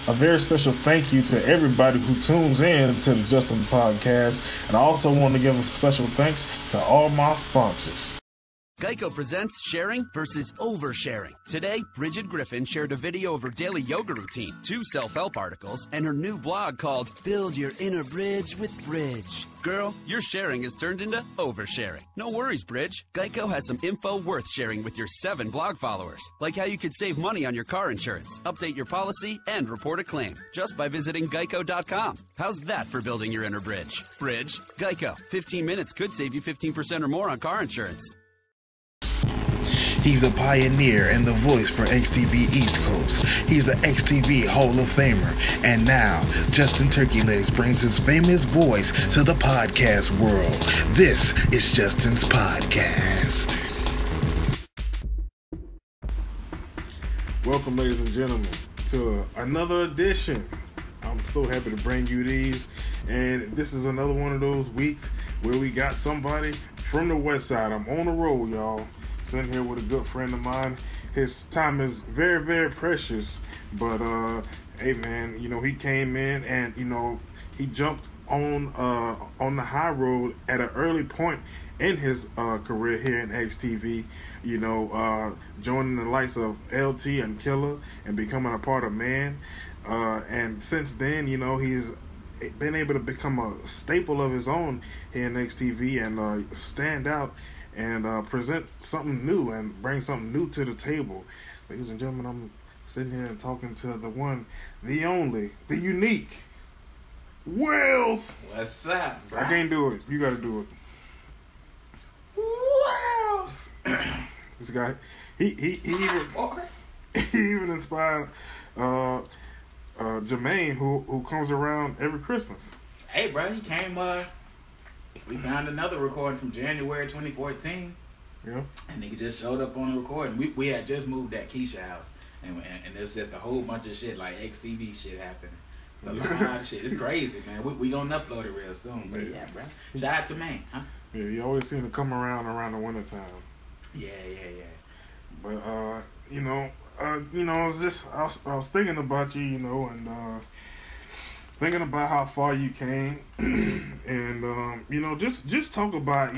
A very special thank you to everybody who tunes in to the Justin Podcast. And I also want to give a special thanks to all my sponsors. Geico presents sharing versus oversharing. Today, Bridget Griffin shared a video of her daily yoga routine, 2 self-help articles, and her new blog called Build Your Inner Bridge with Bridge. Girl, your sharing has turned into oversharing. No worries, Bridge. Geico has some info worth sharing with your 7 blog followers, like how you could save money on your car insurance, update your policy, and report a claim just by visiting geico.com. How's that for building your inner bridge? Bridge, Geico. 15 minutes could save you 15% or more on car insurance. He's a pioneer and the voice for XTV East Coast. He's an XTV Hall of Famer. And now, Justin Turkey Legs brings his famous voice to the podcast world. This is Justin's Podcast. Welcome, ladies and gentlemen, to another edition. I'm so happy to bring you these. And this is another one of those weeks where we got somebody from the West Side. I'm on the road, y'all. Sitting here with a good friend of mine. His time is very, very precious. But hey man, you know, he came in and he jumped on the high road at an early point in his career here in XTV. Joining the likes of LT and Killer and becoming a part of Man. And since then, he's been able to become a staple of his own here in XTV and stand out and present something new and bring something new to the table. Ladies and gentlemen, I'm sitting here and talking to the one, the only, the unique JWAILS. What's up, bro? I can't do it. You gotta do it. JWAILS. This guy, he even inspired Jermaine, who comes around every Christmas. Hey, bro, he came. We found another recording from January 2014. Yeah. And nigga just showed up on the recording. We had just moved that Keisha house, and there's just a whole bunch of shit like XTV shit happening. It's a lot of shit. It's crazy, man. We gonna upload it real soon. But yeah, bro. Shout out to man, huh? Yeah, you always seem to come around the wintertime. Yeah. But I was thinking about you, and thinking about how far you came, and just talk about,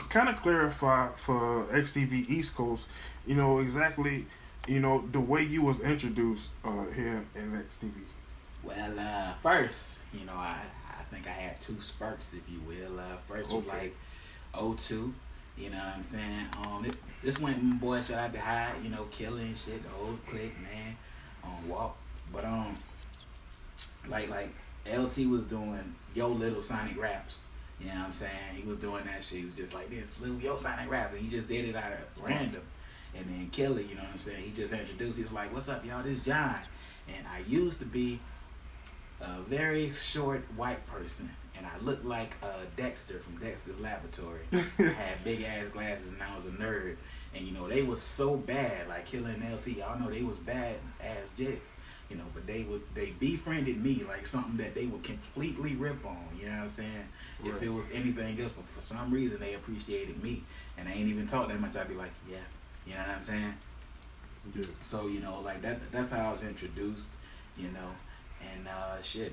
kind of clarify for XTV East Coast, exactly, the way you was introduced here in XTV. Well, first, I think I had 2 spurts, if you will. First was like 02. You know what I'm saying? This went my boy shot out the high, killing shit, the old clique, man, on walk. But like LT was doing Yo Little Sonic raps. You know what I'm saying? He was doing that shit. He was just like this little Yo Sonic raps, and he just did it out of random. And then Killer, you know what I'm saying? He just introduced. He was like, "What's up, y'all? This John." And I used to be a very short white person. And I looked like Dexter from Dexter's Laboratory. I had big ass glasses and I was a nerd. And they was so bad, like Killer and LT. Y'all know they was bad ass jits. But they befriended me like something that they would completely rip on. You know what I'm saying? Right. If it was anything else, but for some reason they appreciated me. And I ain't even talk that much. I'd be like, yeah. You know what I'm saying? Yeah. So, like that's how I was introduced, And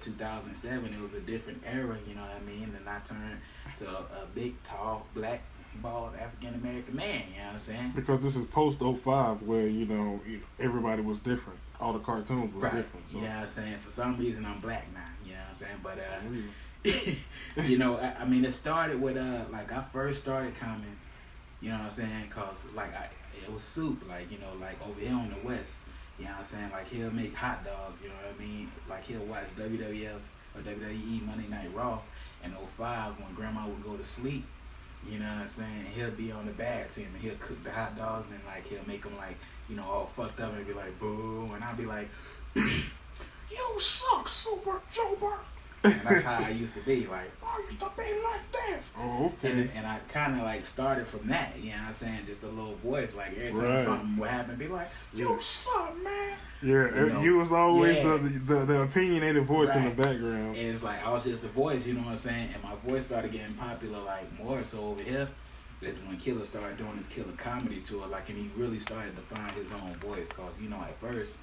2007, it was a different era, you know what I mean? And I turned to a big, tall, black, bald, African-American man, you know what I'm saying? Because this is post 05 where, everybody was different. All the cartoons was different. So. You know what I'm saying? For some reason, I'm black now, you know what I'm saying? But, it started with, I first started coming, you know what I'm saying? Because, it was soup, like over here on the West. You know what I'm saying? Like, he'll make hot dogs, you know what I mean? Like, he'll watch WWF or WWE Monday Night Raw in 05 when Grandma would go to sleep. You know what I'm saying? And he'll be on the bad team and he'll cook the hot dogs and, he'll make them, all fucked up and be like, boo. And I'll be like, you suck, Super Joe Bart. And that's how I used to be, I used to be like this. Oh, okay. And I kind of started from that, you know what I'm saying? Just a little voice, every time something would happen, be like, you suck, man. Yeah, you was always the opinionated voice in the background. And it's I was just the voice, you know what I'm saying? And my voice started getting popular, more so over here. That's when Killer started doing his Killer comedy tour, and he really started to find his own voice. Cause at first,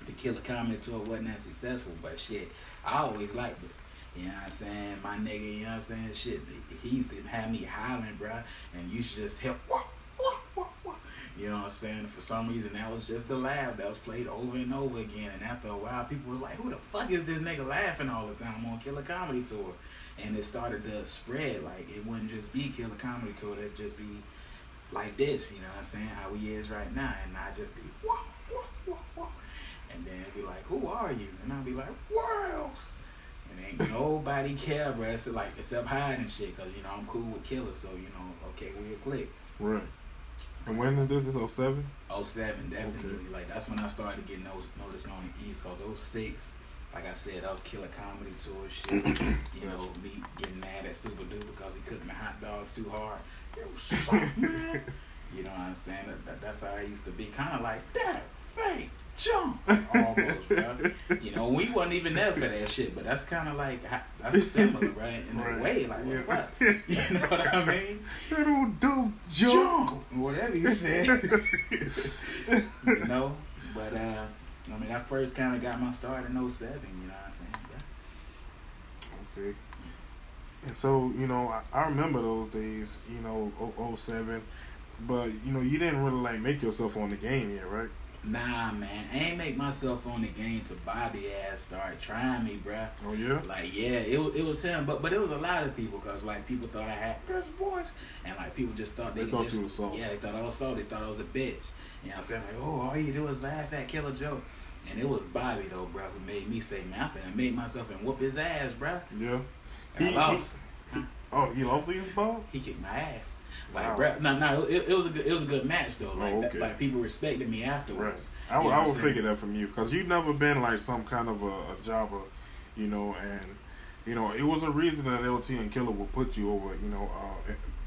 the Killer Comedy Tour wasn't that successful, but shit, I always liked it. You know what I'm saying? My nigga, you know what I'm saying? Shit, he used to have me hollering, bruh, and you should just help. You know what I'm saying? For some reason, that was just the laugh that was played over and over again. And after a while, people was like, who the fuck is this nigga laughing all the time on Killer Comedy Tour? And it started to spread. Like, it wouldn't just be Killer Comedy Tour. It'd just be like this, you know what I'm saying? How he is right now. And I'd just be, and then it'd be like, who are you? And I'd be like, WAILS! And ain't nobody care, bro. It's like, except hide and shit. Because, you know, I'm cool with Killer. So, you know, okay, we'll click. Right. And when is this? Is 07? 07, definitely. Okay. Like, that's when I started getting noticed on the East Coast. 06, like I said, that was Killer Comedy Tour shit. You know, me getting mad at Stupid Dude because he cooked my hot dogs too hard. It was so man. You know what I'm saying? That's how I used to be. Kind of like, that fake jump. Almost, bro. You know, we wasn't even there for that shit, but that's kind of like, that's similar, right? In a way, like, what? You know what I mean? That old dope junk. Whatever you said. You know? But, I mean, I first kind of got my start in 07, you know what I'm saying? Yeah. Okay. And so, you know, I remember those days, you know, 07, but, you know, you didn't really, like, make yourself on the game yet, right? Nah, man, I ain't make myself on the game till Bobby ass started trying me, bruh. Oh, yeah? Like, yeah, it was him, but it was a lot of people, because, like, people thought I had this voice, and, like, people just thought they thought could you was soft. yeah, they thought I was soft, they thought I was a bitch. You know what I'm saying? Like, oh, all you do is laugh at Killer Joe. And it was Bobby, though, bruh, who made me say, man, I'm finna make myself and whoop his ass, bruh. Yeah. And I lost. Oh, you lost against Bob? He kicked my ass. Wow. Like, bruh, no, it was a good match though. Like, okay. like people respected me afterwards. Right. I would saying? figure that from you, because you never been like some kind of a jobber, you know, and you know it was a reason that LT and Killer would put you over, you know,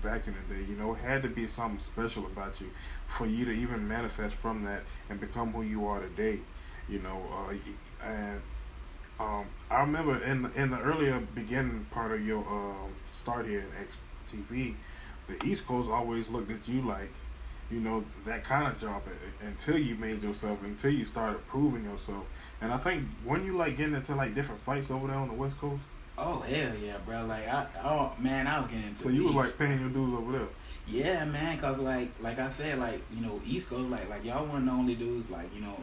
back in the day. You know, it had to be something special about you for you to even manifest from that and become who you are today. You know, and I remember in the earlier beginning part of your start here at XTV, the East Coast always looked at you like, you know, that kind of job until you made yourself, until you started proving yourself. And I think when you like getting into like different fights over there on the West Coast. Oh hell yeah, bro! Like I was getting into. So you was like paying your dues over there. Yeah, man, cause like I said, like, you know, East Coast, like y'all wasn't the only dudes, like, you know,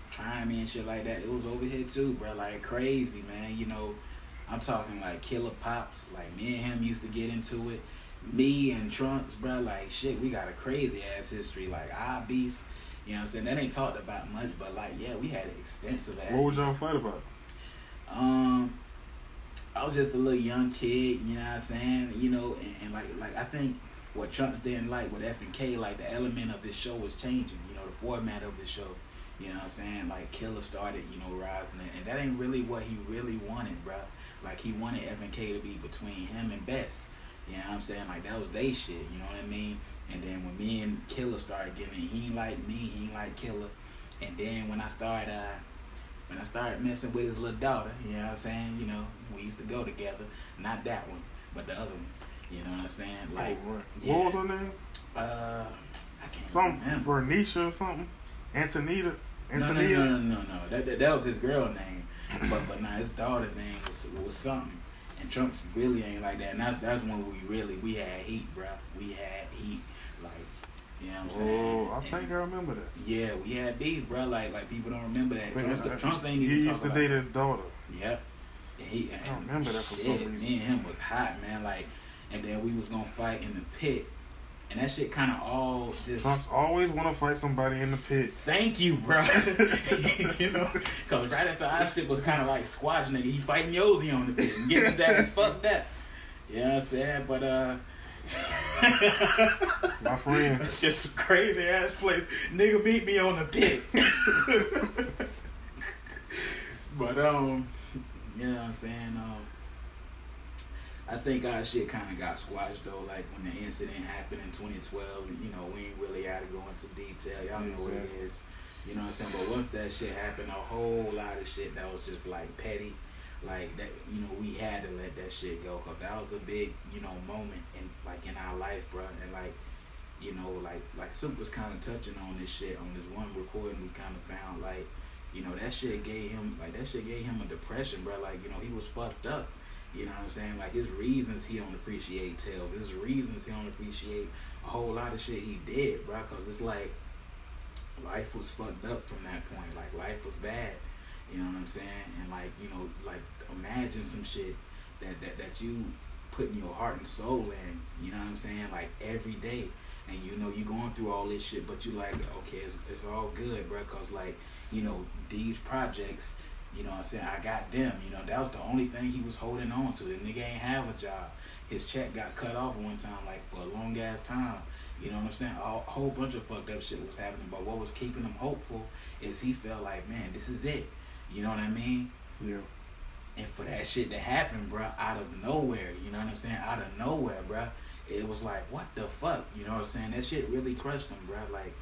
trying me and shit like that. It was over here too, bro. Like crazy, man. You know, I'm talking like Killer Pops. Like me and him used to get into it. Me and Trunks, bro, like shit, we got a crazy ass history. Like our beef, you know what I'm saying? That ain't talked about much, but like, yeah, we had an extensive ass. What would y'all fight about? I was just a little young kid, you know what I'm saying? You know, and like I think what Trunks didn't like with F&K, like the element of this show was changing, you know, the format of the show. You know what I'm saying? Like Killer started, you know, rising, and that ain't really what he really wanted, bro. Like he wanted F&K to be between him and Best. You know what I'm saying? Like that was they shit, you know what I mean? And then when me and Killer started getting it, he ain't like me, he ain't like Killer. And then when I started messing with his little daughter, you know what I'm saying? You know, we used to go together. Not that one, but the other one. You know what I'm saying? Like, oh, right. Yeah. What was her name? I can't Some remember. Bernicia or something? Antonita? No. That was his girl name. But nah, his daughter name was something. And Trunks really ain't like that. And that's when we had heat, bro. We had heat. Like, you know what I'm saying? Oh, I think I remember that. Yeah, we had beef, bro. Like people don't remember that. Trunks ain't He even used to date his daughter. Yep. And I don't remember that for some reason. Me and him was hot, man. Like, and then we was gonna fight in the pit. And that shit kind of all just... Trunks always want to fight somebody in the pit. Thank you, bro. You know? Because right after our shit was kind of like squash nigga. He fighting Yosi on the pit and getting his ass fucked up. You know what I'm saying? But, It's my friend. It's just a crazy ass place. Nigga beat me on the pit. But, you know what I'm saying? I think our shit kind of got squashed though. Like when the incident happened in 2012, you know, we ain't really had to go into detail. Y'all know what it is. You know what I'm saying? But once that shit happened, a whole lot of shit that was just like petty, like that. You know, we had to let that shit go because that was a big, you know, moment in our life, bro. And like, you know, like Soup was kind of touching on this shit on this one recording. We kind of found like, you know, that shit gave him a depression, bro. Like, you know, he was fucked up. You know what I'm saying? Like, his reasons he don't appreciate Tails. His reasons he don't appreciate a whole lot of shit he did, bro. Because it's like, life was fucked up from that point. Like, life was bad. You know what I'm saying? And, like, you know, like, imagine some shit that you putting your heart and soul in. You know what I'm saying? Like, every day. And, you know, you going through all this shit, but you like, okay, it's all good, bro. Because, like, you know, these projects, you know what I'm saying, I got them. You know, that was the only thing he was holding on to. The nigga ain't have a job. His check got cut off one time, like, for a long ass time. You know what I'm saying? A whole bunch of fucked up shit was happening. But what was keeping him hopeful is he felt like, man, this is it. You know what I mean? Yeah. And for that shit to happen, bro, out of nowhere, you know what I'm saying? Out of nowhere, bro. It was like, what the fuck? You know what I'm saying? That shit really crushed him, bro. Like,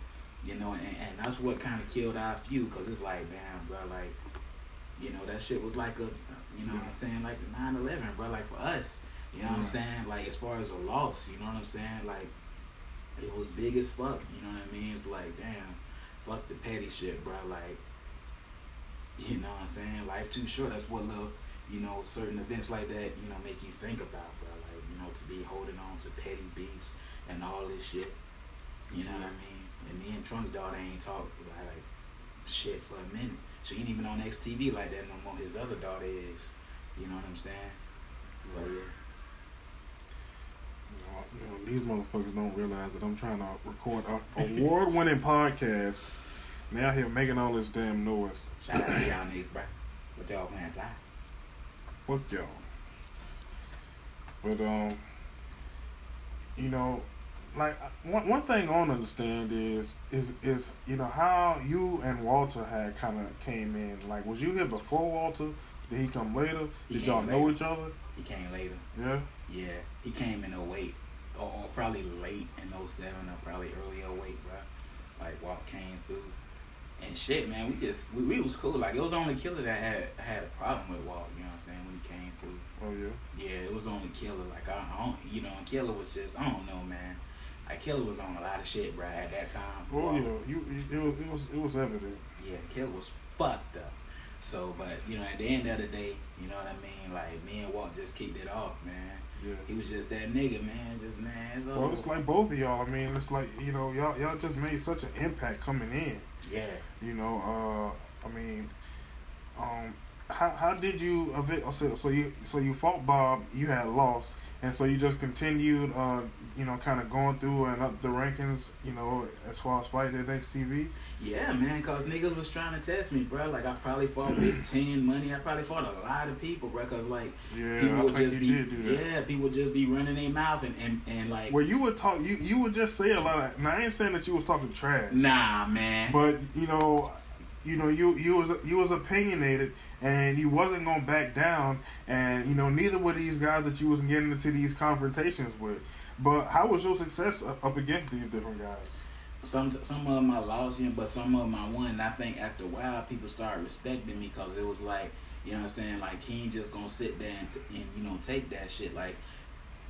you know, and that's what kind of killed our feud. Because it's like, damn, bro, like, you know, that shit was like a, you know what I'm saying, like 9/11, bro, like for us, you know what I'm saying, like as far as a loss, you know what I'm saying, like it was big as fuck, you know what I mean, it's like, damn, fuck the petty shit, bro, like, you know what I'm saying, life too short, that's what little, you know, certain events like that, you know, make you think about, bro, like, you know, to be holding on to petty beefs and all this shit, you know what I mean, and me and Trunk's daughter ain't talked like shit for a minute. She ain't even on XTV like that no more. His other daughter is. You know what I'm saying? But yeah. You know, these motherfuckers don't realize that I'm trying to record an award-winning podcast. And they out here making all this damn noise. Shout out to y'all niggas, bro. What y'all playing fly? Fuck y'all. But, you know, like one thing I don't understand is you know how you and Walter had kind of came in. Like, was you here before Walter? Did he come later? Did y'all know each other? He came later. Yeah. Yeah, he came in 08, or probably late in 07, or probably early 08, bro. Like Walt came through and shit, man. We was cool. Like, it was only Killer that had a problem with Walt. You know what I'm saying, when he came through. Oh yeah. Yeah, it was only Killer. Like, I don't, you know, and Killer was just, I don't know, man. Like, Killer was on a lot of shit, bro, at that time. Oh yeah, it was evident. Yeah, Killer was fucked up. So, but, you know, at the end of the day, you know what I mean? Like, me and Walt just kicked it off, man. Yeah. He was just that nigga, man. Just, man. Well, it's like both of y'all. I mean, it's like, you know, y'all just made such an impact coming in. Yeah. You know, I mean, how did you so you fought Bob, you had lost, and so you just continued, you know, kind of going through and up the rankings, you know, as far as fighting at XTV? Yeah, man, because niggas was trying to test me, bro. Like, I probably fought Big Ten Money. I probably fought a lot of people, bro, because, like, people would just people would just be running their mouth and like... Well, you would talk, you would just say a lot of... Now, I ain't saying that you was talking trash. Nah, man. But, you know, you was opinionated, and you wasn't gonna back down, and, you know, neither were these guys that you was getting into these confrontations with. But how was your success up against these different guys? Some of them I lost, but some of them I won. And I think after a while, people started respecting me because it was like, you know what I'm saying, like, he ain't just gonna sit there and you know, take that shit, like,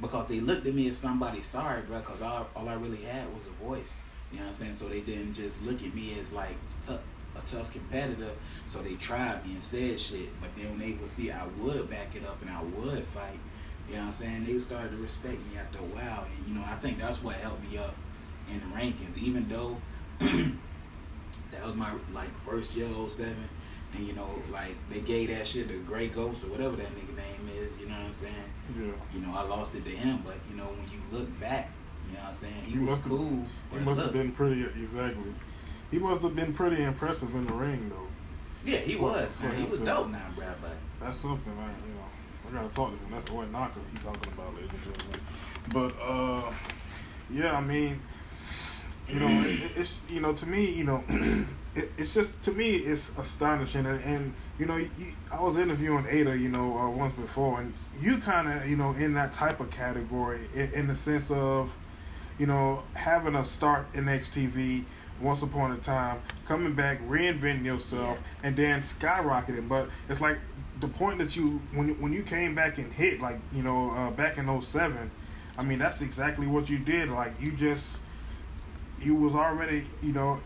because they looked at me as somebody sorry, bro, because all I really had was a voice, you know what I'm saying, so they didn't just look at me as, like, a tough competitor, so they tried me and said shit, but then when they would see I would back it up and I would fight, you know what I'm saying, they started to respect me after a while, and, you know, I think that's what helped me up in the rankings, even though that was my, like, first year, 07, and, you know, like, they gave that shit to Grey Ghost or whatever that nigga name is, you know what I'm saying? Yeah. You know, I lost it to him, but, you know, when you look back, you know what I'm saying, he was cool. He must have been pretty, exactly. He must have been pretty impressive in the ring, though. Yeah, he was. He was dope now, bro, but... That's something, man, you know. I gotta talk to him. That's what Knocker he talking about, ladies and gentlemen. But, yeah, I mean... You know, it's, you know, to me, you know, it's just, to me, it's astonishing. And you know, I was interviewing Ada, you know, once before, and you kind of, you know, in that type of category, in the sense of, you know, having a start in XTV once upon a time, coming back, reinventing yourself, and then skyrocketing. But it's like the point that you, when you came back and hit, like, you know, back in 07, I mean, that's exactly what you did. Like, you was already, you know,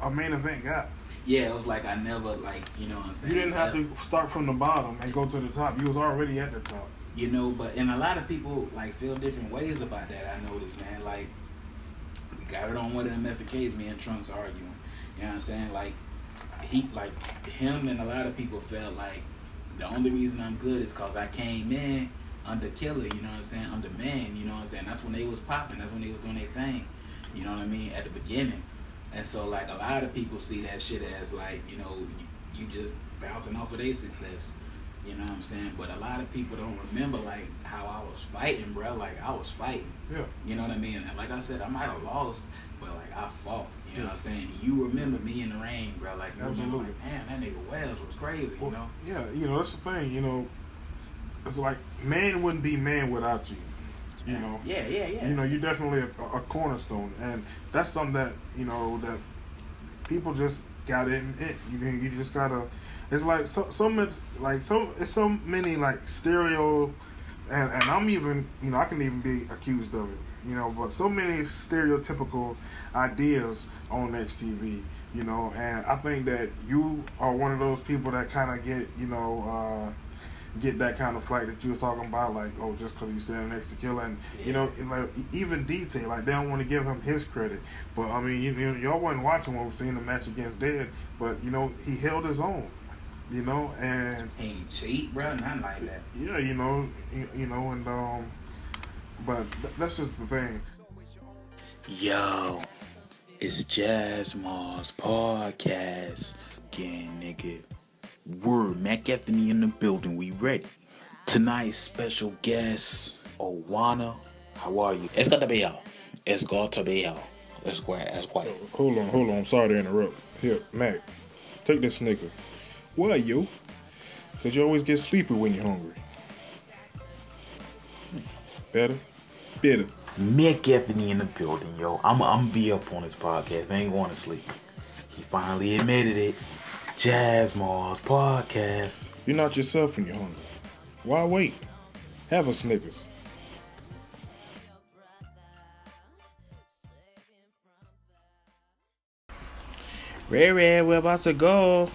a main event guy. Yeah, it was like I never, like, you know what I'm saying? You didn't have to start from the bottom and go to the top. You was already at the top. You know, and a lot of people, like, feel different ways about that, I noticed, man. Like, we got it on one of them FKs, me and Trunk's arguing. You know what I'm saying? Like, him and a lot of people felt like the only reason I'm good is because I came in under Killer, you know what I'm saying? Under Man, you know what I'm saying? That's when they was popping. That's when they was doing their thing, you know what I mean? At the beginning. And so, like, a lot of people see that shit as, like, you know, you just bouncing off of their success. You know what I'm saying? But a lot of people don't remember, like, how I was fighting, bro. Like, I was fighting. Yeah. You know what I mean? And like I said, I might have lost, but, like, I fought. You know what I'm saying? You remember me in the rain, bro. Like, you remember, like, man, that nigga WAILS was crazy, you know? Yeah, you know, that's the thing, you know. It's like, Man wouldn't be Man without you. You know? Yeah. You know, you're definitely a cornerstone. And that's something that, you know, that people just got in it. You just gotta, it's like it's so many like stereo, and I'm even, you know, I can even be accused of it, you know, but so many stereotypical ideas on XTV, you know, and I think that you are one of those people that kind of get, you know, get that kind of flight that you was talking about, like, oh, just because he's standing next to Killer, and you know, like, even Detail, like, they don't want to give him his credit, but I mean, you know, y'all wasn't watching when we seen the match against Dead, but you know, he held his own, you know, and he ain't cheat, bro, nothing like that. Yeah, you know, and but that's just the thing. Yo, it's JWAILS podcast again, nigga. Word, Mac Anthony in the building, we ready. Tonight's special guest, Owana. How are you? Es got to be out. Es got to be out. It's quite. Hold on. I'm sorry to interrupt. Here, Mac, take this Snicker. Why, you? Because you always get sleepy when you're hungry. Better? Mac Anthony in the building, yo. I'm be up on this podcast. I ain't going to sleep. He finally admitted it. JWAILS podcast. You're not yourself when you're hungry. Why wait? Have a Snickers. Red, we're about to go.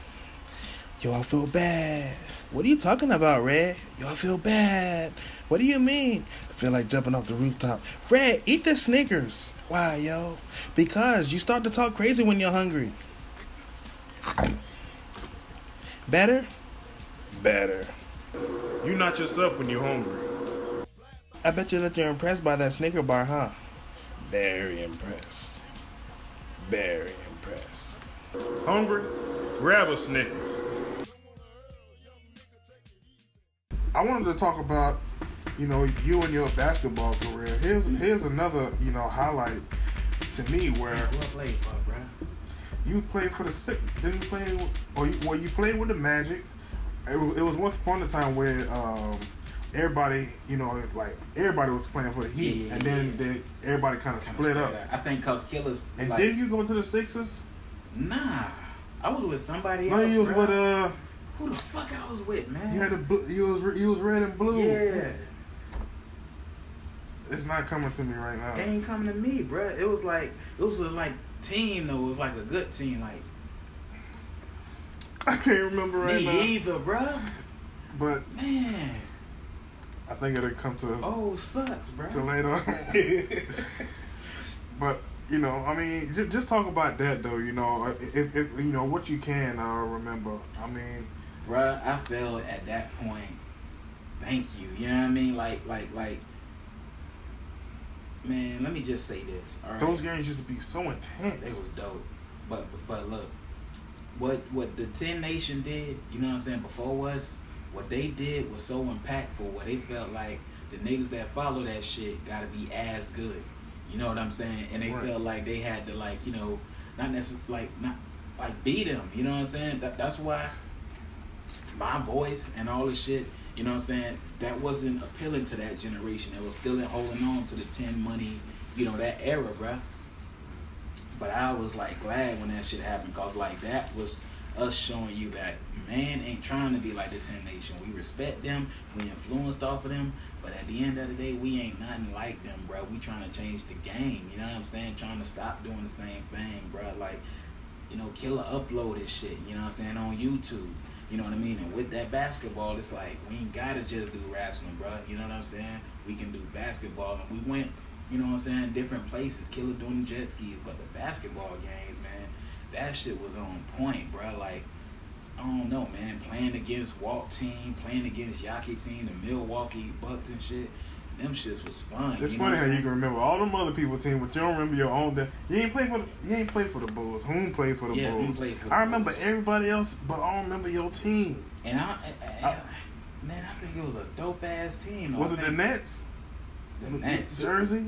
Yo, I feel bad. What are you talking about, Red? Yo, I feel bad. What do you mean? I feel like jumping off the rooftop. Fred, eat the Snickers. Why, yo? Because you start to talk crazy when you're hungry. Better? You're not yourself when you're hungry. I bet you that you're impressed by that Snicker bar, huh? Very impressed. Hungry? Grab a Snickers. I wanted to talk about, you know, you and your basketball career. Here's another, you know, highlight to me where Who I played for, bro? you played for the Six. Didn't you play? Or you played with the Magic. It was once upon a time where everybody, you know, like everybody was playing for the Heat, and then everybody kind of split up. I think cause Killers. And like, didn't you go to the Sixers? Nah, I was with somebody No, else. you was bro. with Who the fuck I was with, man? You had you was red and blue. Yeah. It's not coming to me right now. It ain't coming to me, bro. It was like team though. It was like a good team, like. I can't remember right now. Me either, bro. But man, I think it'll come to us. Oh, sucks, bro. To later. But you know, I mean, just talk about that though. You know, if you know what you can remember. I mean, bro, I felt at that point. Thank you. You know what I mean? Like. Man, let me just say this. All right? Those games used to be so intense. They was dope. But look, what the 10 Nation did, you know what I'm saying, before us, what they did was so impactful where they felt like the niggas that follow that shit gotta be as good. You know what I'm saying? And they felt like they had to, like, you know, not necessarily like beat them. You know what I'm saying? That's why my voice and all this shit, you know what I'm saying, that wasn't appealing to that generation. It was still holding on to the 10 money, you know, that era, bruh. But I was, like, glad when that shit happened, because, like, that was us showing you that man ain't trying to be like the 10 Nation. We respect them. We influenced off of them. But at the end of the day, we ain't nothing like them, bro. We trying to change the game. You know what I'm saying? Trying to stop doing the same thing, bro. Like, Killer uploaded shit, you know what I'm saying, on YouTube. You know what I mean? And with that basketball, it's like, we ain't gotta just do wrestling, bro. You know what I'm saying? We can do basketball. And we went, you know what I'm saying, different places. Killer doing jet skis. But the basketball games, man, that shit was on point, bro. Like, I don't know, man. Playing against Walt team, playing against Yaki team, the Milwaukee Bucks and shit. Them shits was fun. It's funny how you can remember all them other people's team, but you don't remember your own. You ain't play for the Bulls. Whom played for the Bulls? Whom played for the I remember Bulls. Everybody else, but I don't remember your team. And man, I think it was a dope ass team. Was it the Nets? The Nets. Jersey.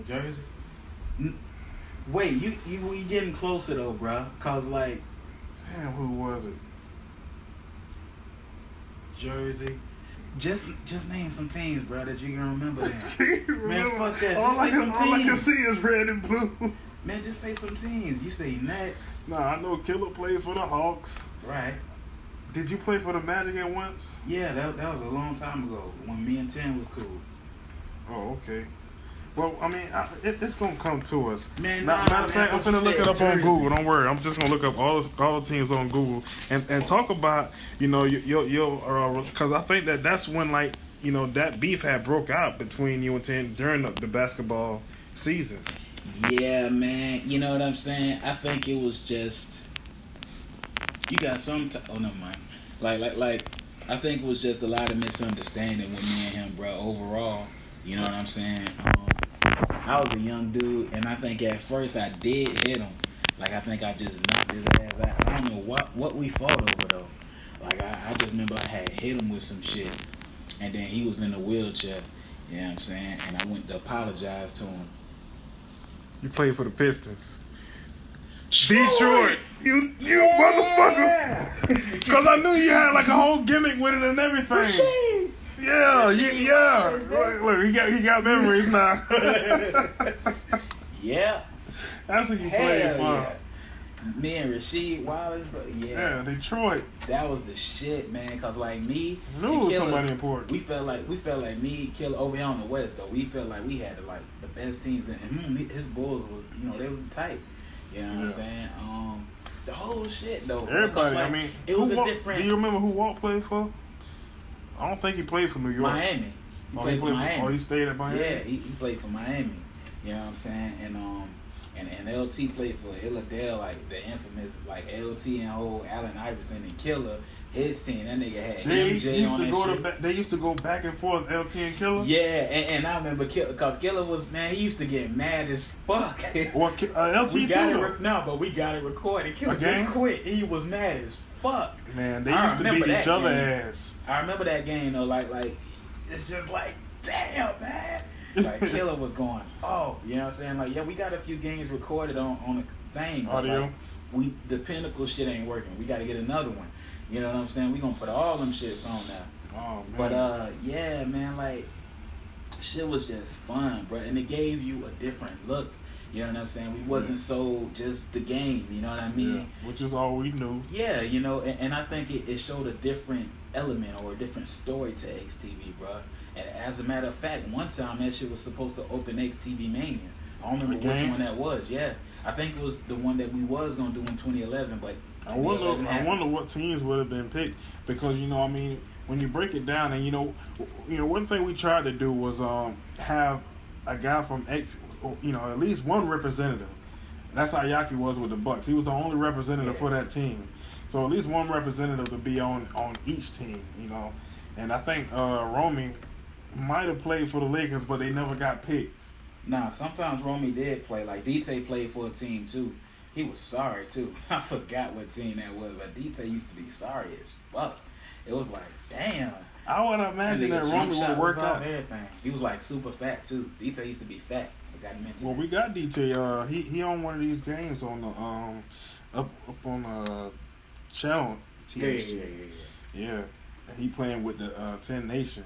Wait, you getting closer though, bro? Cause like, damn, who was it? Jersey. Just name some teams, bro, that you can remember. Man, fuck that. All Just say some I can teams. see is red and blue. Man, just say some teams. You say Nets. Nah, I know Killer played for the Hawks. Right. Did you play for the Magic at once? Yeah, that was a long time ago when me and Tim was cool. Oh, okay. Well, I mean, it's gonna come to us. Man, Matter of fact, I'm man, finna look it up Jersey. on Google. Don't worry, I'm just gonna look up all the teams on Google and talk about your because I think that's when that beef had broke out between you and Tim during the basketball season. Yeah, man. You know what I'm saying? I think it was just you got some. Oh no, mind. Like I think it was just a lot of misunderstanding with me and him, bro. Overall, you know what I'm saying? I was a young dude, and I think at first I did hit him. Like, I think I just knocked his ass out. I don't know what we fought over, though. Like, I just remember I had hit him with some shit, and then he was in a wheelchair, you know what I'm saying? And I went to apologize to him. You played for the Pistons. Detroit, you motherfucker! Because I knew you had like a whole gimmick with it and everything. Yeah. Look, he got memories now. Yeah. That's who you played for. Yeah. Me and Rasheed Wallace, bro. Yeah, Detroit. That was the shit, man. Cause like me, I knew it was somebody important. We felt like me, Killer over here on the West though. We felt like we had the best teams. And his Bulls was, they was tight. You know what I'm saying? The whole shit though. Everybody, like, I mean, it was a different. Do you remember who Walt played for? I don't think he played for New York. Miami. He played for Miami. He stayed at Miami. Yeah, he played for Miami. You know what I'm saying? And LT played for Illadelph, like the infamous like LT and whole Allen Iverson and Killer. His team, that nigga had MJ on that shit. They used to go back and forth, LT and Killer. Yeah, and I remember Killer, cause Killer was, man, he used to get mad as fuck. Well, LT we got too. but we got it recorded. Killer just quit. He was mad as fuck. Man, they used to beat each other ass. I remember that game though, like it's just like, damn, man. Like Killer was going off, you know what I'm saying? Like, yeah, we got a few games recorded on the thing. Audio. Like, the Pinnacle shit ain't working. We got to get another one. You know what I'm saying? We gonna put all them shits on now. Oh man. But yeah, man, like shit was just fun, bro, and it gave you a different look. You know what I'm saying? We wasn't so just the game. You know what I mean? Yeah, which is all we knew. Yeah, and I think it showed a different element or a different story to XTV, bro. And as a matter of fact, one time that shit was supposed to open XTV Mania. I don't remember which one that was. Yeah, I think it was the one that we was gonna do in 2011, but I wonder what teams would have been picked because I mean, when you break it down, and one thing we tried to do was have a guy from at least one representative. That's how Yaki was with the Bucks. He was the only representative for that team. So at least one representative to be on each team, And I think Romy might have played for the Lakers, but they never got picked. Nah, sometimes Romy did play. Like, DT played for a team, too. He was sorry, too. I forgot what team that was, but DT used to be sorry as fuck. It was like, damn. I would imagine that Romy would work out. Everything. He was, like, super fat, too. DT used to be fat. Forgot to mention Well, that. we got DT. He on one of these games on the up on channel. Yeah. He playing with the 10 Nation.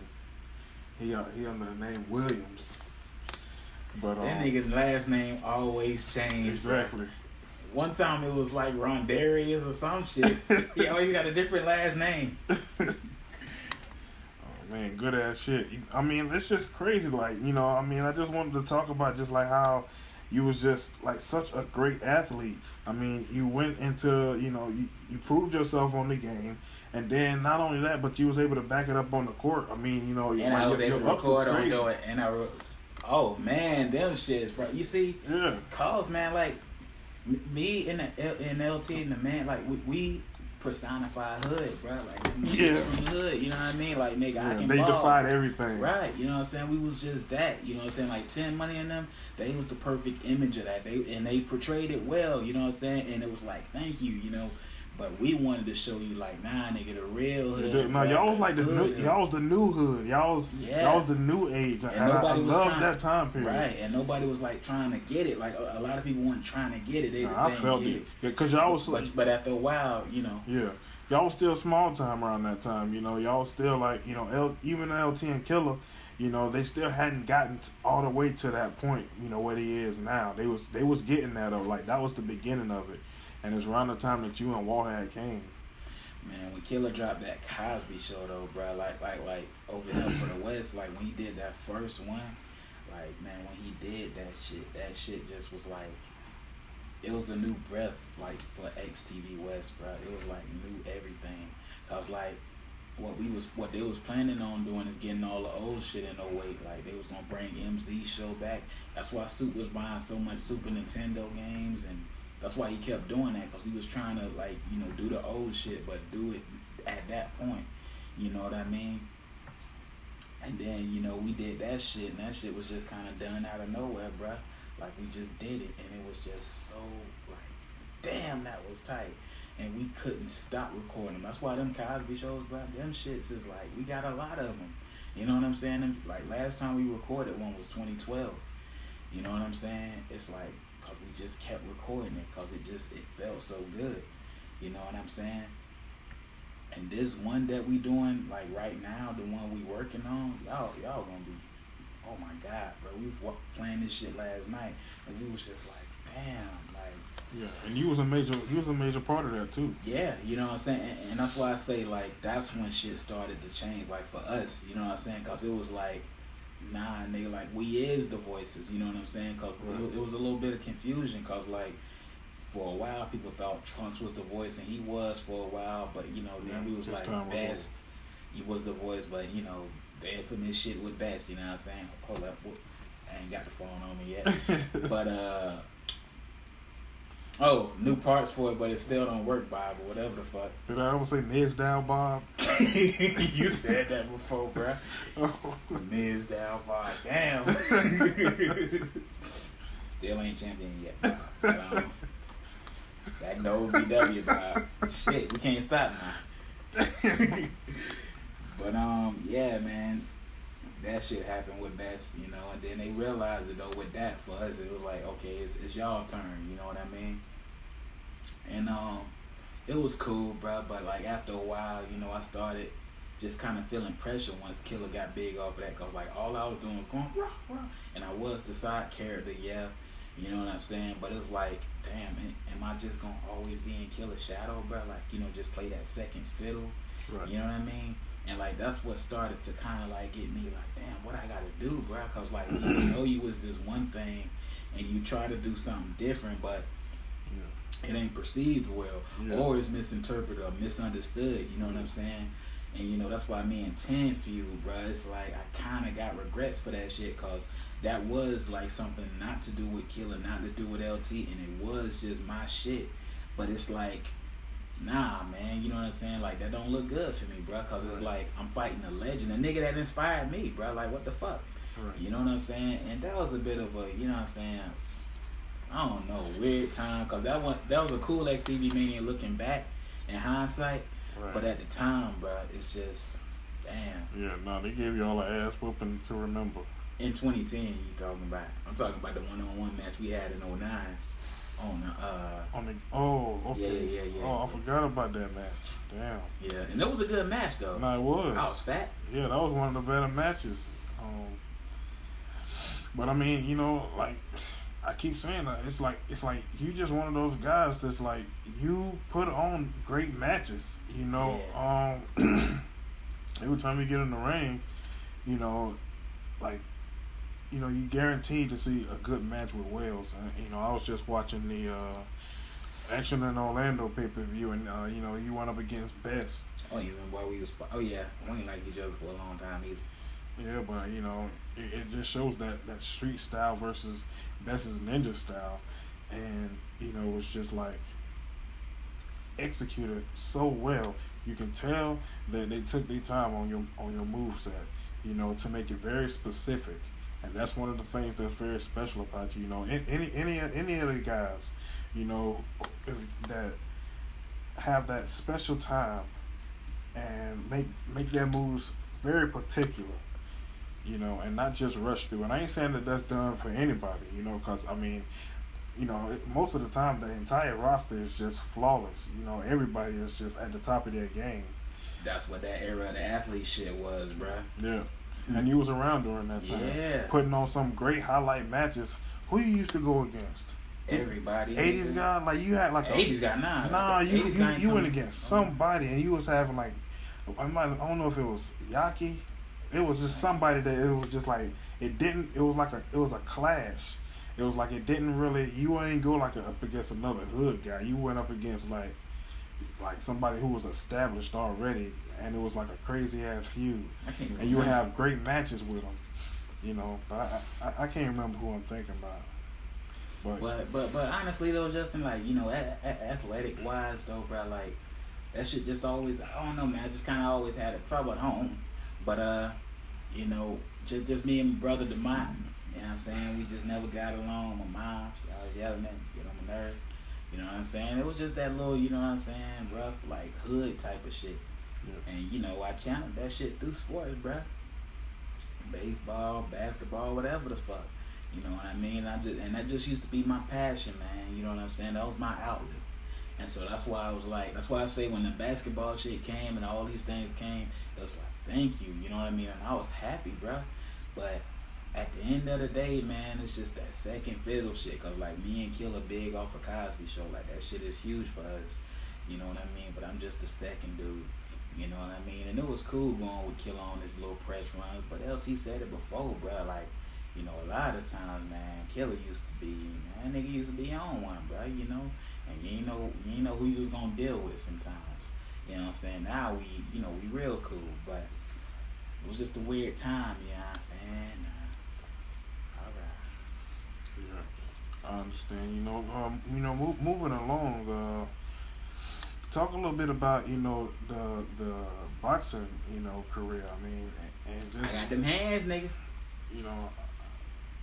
He under the name Williams. But that nigga's last name always changed. Exactly. Bro. One time it was like Rondarius or some shit. He always got a different last name. Oh man, good ass shit. I mean, it's just crazy. Like, I mean, I just wanted to talk about just like how, you was just like such a great athlete. I mean, you went into, you proved yourself on the game, and then not only that, but you was able to back it up on the court. I mean, and I was able to record on Joe, and oh man, them shits, bro. You see, cause man, like me and LT and the man, like we personify hood, bro. Like from the hood, you know what I mean? Like nigga, I can they ball. defied everything, right? You know what I'm saying? We was just that, you know what I'm saying? Like 10 Money and them, they was the perfect image of that. They portrayed it well, you know what I'm saying? And it was like, thank you, you know. But we wanted to show you like, nah, nigga, the real hood. No, y'all was like y'all was the new hood. Y'all was the new age. And nobody was loved that time period. Right, and nobody was like trying to get it. Like a lot of people weren't trying to get it. I felt it. Because y'all was but after a while, you know. Yeah. Y'all was still small time around that time, you know. Y'all was still like, even LT and Killer, they still hadn't gotten all the way to that point, where he is now. They was getting that though. Like that was the beginning of it. And it's around the time that you and Walter had came. Man, when Killer dropped that Cosby Show though, bro, like over here for the West, like when he did that first one, like man, when he did that shit just was like, it was a new breath like for XTV West, bro. It was like new everything. Cause like what they was planning on doing is getting all the old shit in 08. Like they was gonna bring MZ show back. That's why Soup was buying so much Super Nintendo games, and that's why he kept doing that, because he was trying to, like, do the old shit, but do it at that point. You know what I mean? And then, we did that shit, and that shit was just kind of done out of nowhere, bruh. Like, we just did it, and it was just so, like, damn, that was tight. And we couldn't stop recording them. That's why them Cosby shows, bruh, them shits is like, we got a lot of them. You know what I'm saying? And, like, last time we recorded one was 2012. You know what I'm saying? It's like, because we just kept recording it because it felt so good. You know what I'm saying? And this one that we doing, like right now, the one we working on, y'all gonna be, oh my God, bro. We were playing this shit last night, and we was just like, damn, like. Yeah, and you was a major part of that too. Yeah, you know what I'm saying? And that's why I say, like, that's when shit started to change, like for us, you know what I'm saying? Because it was like, nah, nigga, like, we is the voices, you know what I'm saying? Because it was a little bit of confusion, because, like, for a while, people thought Trunks was the voice, and he was for a while, but, then we was like, Best, he was the voice, but, the infamous shit with Best, you know what I'm saying? Hold up, I ain't got the phone on me yet. But, new parts for it, but it still don't work, Bob, or whatever the fuck. Did I ever say Ned's down, Bob? You said that before, bruh. Ned's down, Bob. Damn. Still ain't champion yet. But, that no VW, Bob. Shit, we can't stop now. But, yeah, man. That shit happened with Best, and then they realized it though with that for us. It was like, okay, it's y'all turn, you know what I mean? And it was cool, bro. But like after a while, I started just kind of feeling pressure once Killer got big off of that, cause like all I was doing was going rah, rah, and I was the side character, yeah, you know what I'm saying? But it was like, damn, am I just gonna always be in Killer's shadow, bro? Like just play that second fiddle, right. You know what I mean? And, like, that's what started to kind of, like, get me, like, damn, what I got to do, bro? Because, like, you was this one thing, and you try to do something different, but it ain't perceived well, or it's misinterpreted or misunderstood, you know what I'm saying? And, that's why me and 10 feud, bro. It's like I kind of got regrets for that shit, because that was, like, something not to do with Killer, not to do with LT, and it was just my shit. But it's like, nah, man, you know what I'm saying? Like, that don't look good for me, bro, because it's like I'm fighting a legend, a nigga that inspired me, bro. Like, what the fuck? Right. You know what I'm saying? And that was a bit of a, you know what I'm saying, I don't know, weird time, because that was a cool XTV Mania looking back in hindsight, right. But at the time, bro, it's just, damn. Yeah, no, they gave you all an ass whooping to remember. In 2010, you talking about. I'm talking about the one-on-one match we had in 09. Okay. Yeah. Oh, I forgot about that match. Damn. Yeah, and it was a good match though. No, it was. I was fat. Yeah, that was one of the better matches. But I mean, like I keep saying that it's like you just one of those guys that's like you put on great matches. Yeah. Every time you get in the ring, like you guaranteed to see a good match with Wales. I was just watching the Action in Orlando pay-per-view, and you went up against Best. Oh, you remember why we was? Oh yeah, we ain't like each other for a long time either. Yeah, but it just shows that street style versus Best's ninja style, and it was just like executed so well. You can tell that they took their time on your moveset, to make it very specific, and that's one of the things that's very special about you. Any of the guys, that have that special time and make their moves very particular, and not just rush through. And I ain't saying that that's done for anybody, because most of the time the entire roster is just flawless. Everybody is just at the top of their game. That's what that era of the athlete shit was, bruh. Yeah. And you was around during that time. Yeah. Putting on some great highlight matches. Who you used to go against? Everybody. 80s guy? Like, you had like 80s guy, nah. Nah, like you went against somebody, and you was having like, I don't know if it was Yaki. It was just somebody that it was just like, it was a clash. It was like it didn't really, you ain't go like up against another hood guy. You went up against like somebody who was established already, and it was like a crazy ass feud. And you would have great matches with them, But I can't remember who I'm thinking about. But honestly though, Justin, like athletic wise though, bro, like that shit just always, I don't know, man. I just kind of always had a trouble at home. But just me and my brother DeMont. You know what I'm saying? We just never got along. My mom, she always yelling at me, get on my nerves. You know what I'm saying? It was just that little, you know what I'm saying, rough, like, hood type of shit. Yeah. And, I channeled that shit through sports, bruh. Baseball, basketball, whatever the fuck. You know what I mean? That just used to be my passion, man. You know what I'm saying? That was my outlet. And so that's why I say when the basketball shit came and all these things came, it was like, thank you. You know what I mean? And I was happy, bruh. But at the end of the day, man, it's just that second fiddle shit. Cause like me and Killer big off of Cosby Show, like that shit is huge for us. You know what I mean? But I'm just the second dude. You know what I mean? And it was cool going with Killer on this little press runs. But LT said it before, bro. Like, a lot of times, man, Killer used to be, man, nigga used to be on one, bro. And you ain't know who you was gonna deal with sometimes. You know what I'm saying? Now we real cool, but it was just a weird time. You know what I'm saying? I understand. Moving along. Talk a little bit about the boxing career. I mean, and just I got them hands, nigga.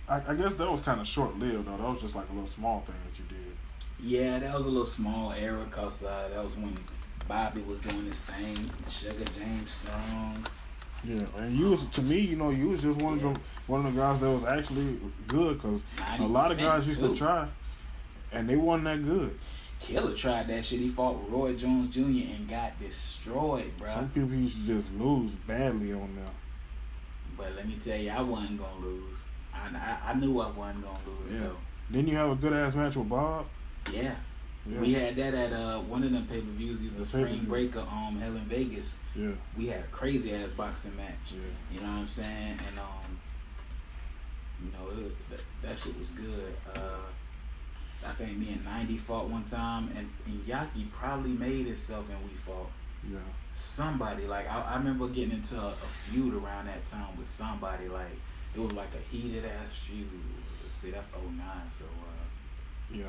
I guess that was kind of short lived though. That was just like a little small thing that you did. Yeah, that was a little small era cause that was when Bobby was doing his thing. Sugar James Strong. Yeah, and you was, to me, you was just one of the guys that was actually good, because a lot of guys used to try, and they wasn't that good. Killer tried that shit. He fought Roy Jones Jr. and got destroyed, bro. Some people used to just lose badly on them. But let me tell you, I wasn't gonna lose. I knew I wasn't gonna lose. Yeah. Though. Didn't you have a good ass match with Bob? Yeah. We had that at one of them pay-per-views, either Spring Break or Hell in Vegas. Yeah. We had a crazy ass boxing match. Yeah. You know what I'm saying? And that shit was good. I think me and 90 fought one time, and Yaki probably made himself, and we fought. Yeah. Somebody, like, I remember getting into a feud around that time with somebody, like, it was like a heated ass feud. See, that's 09, so yeah,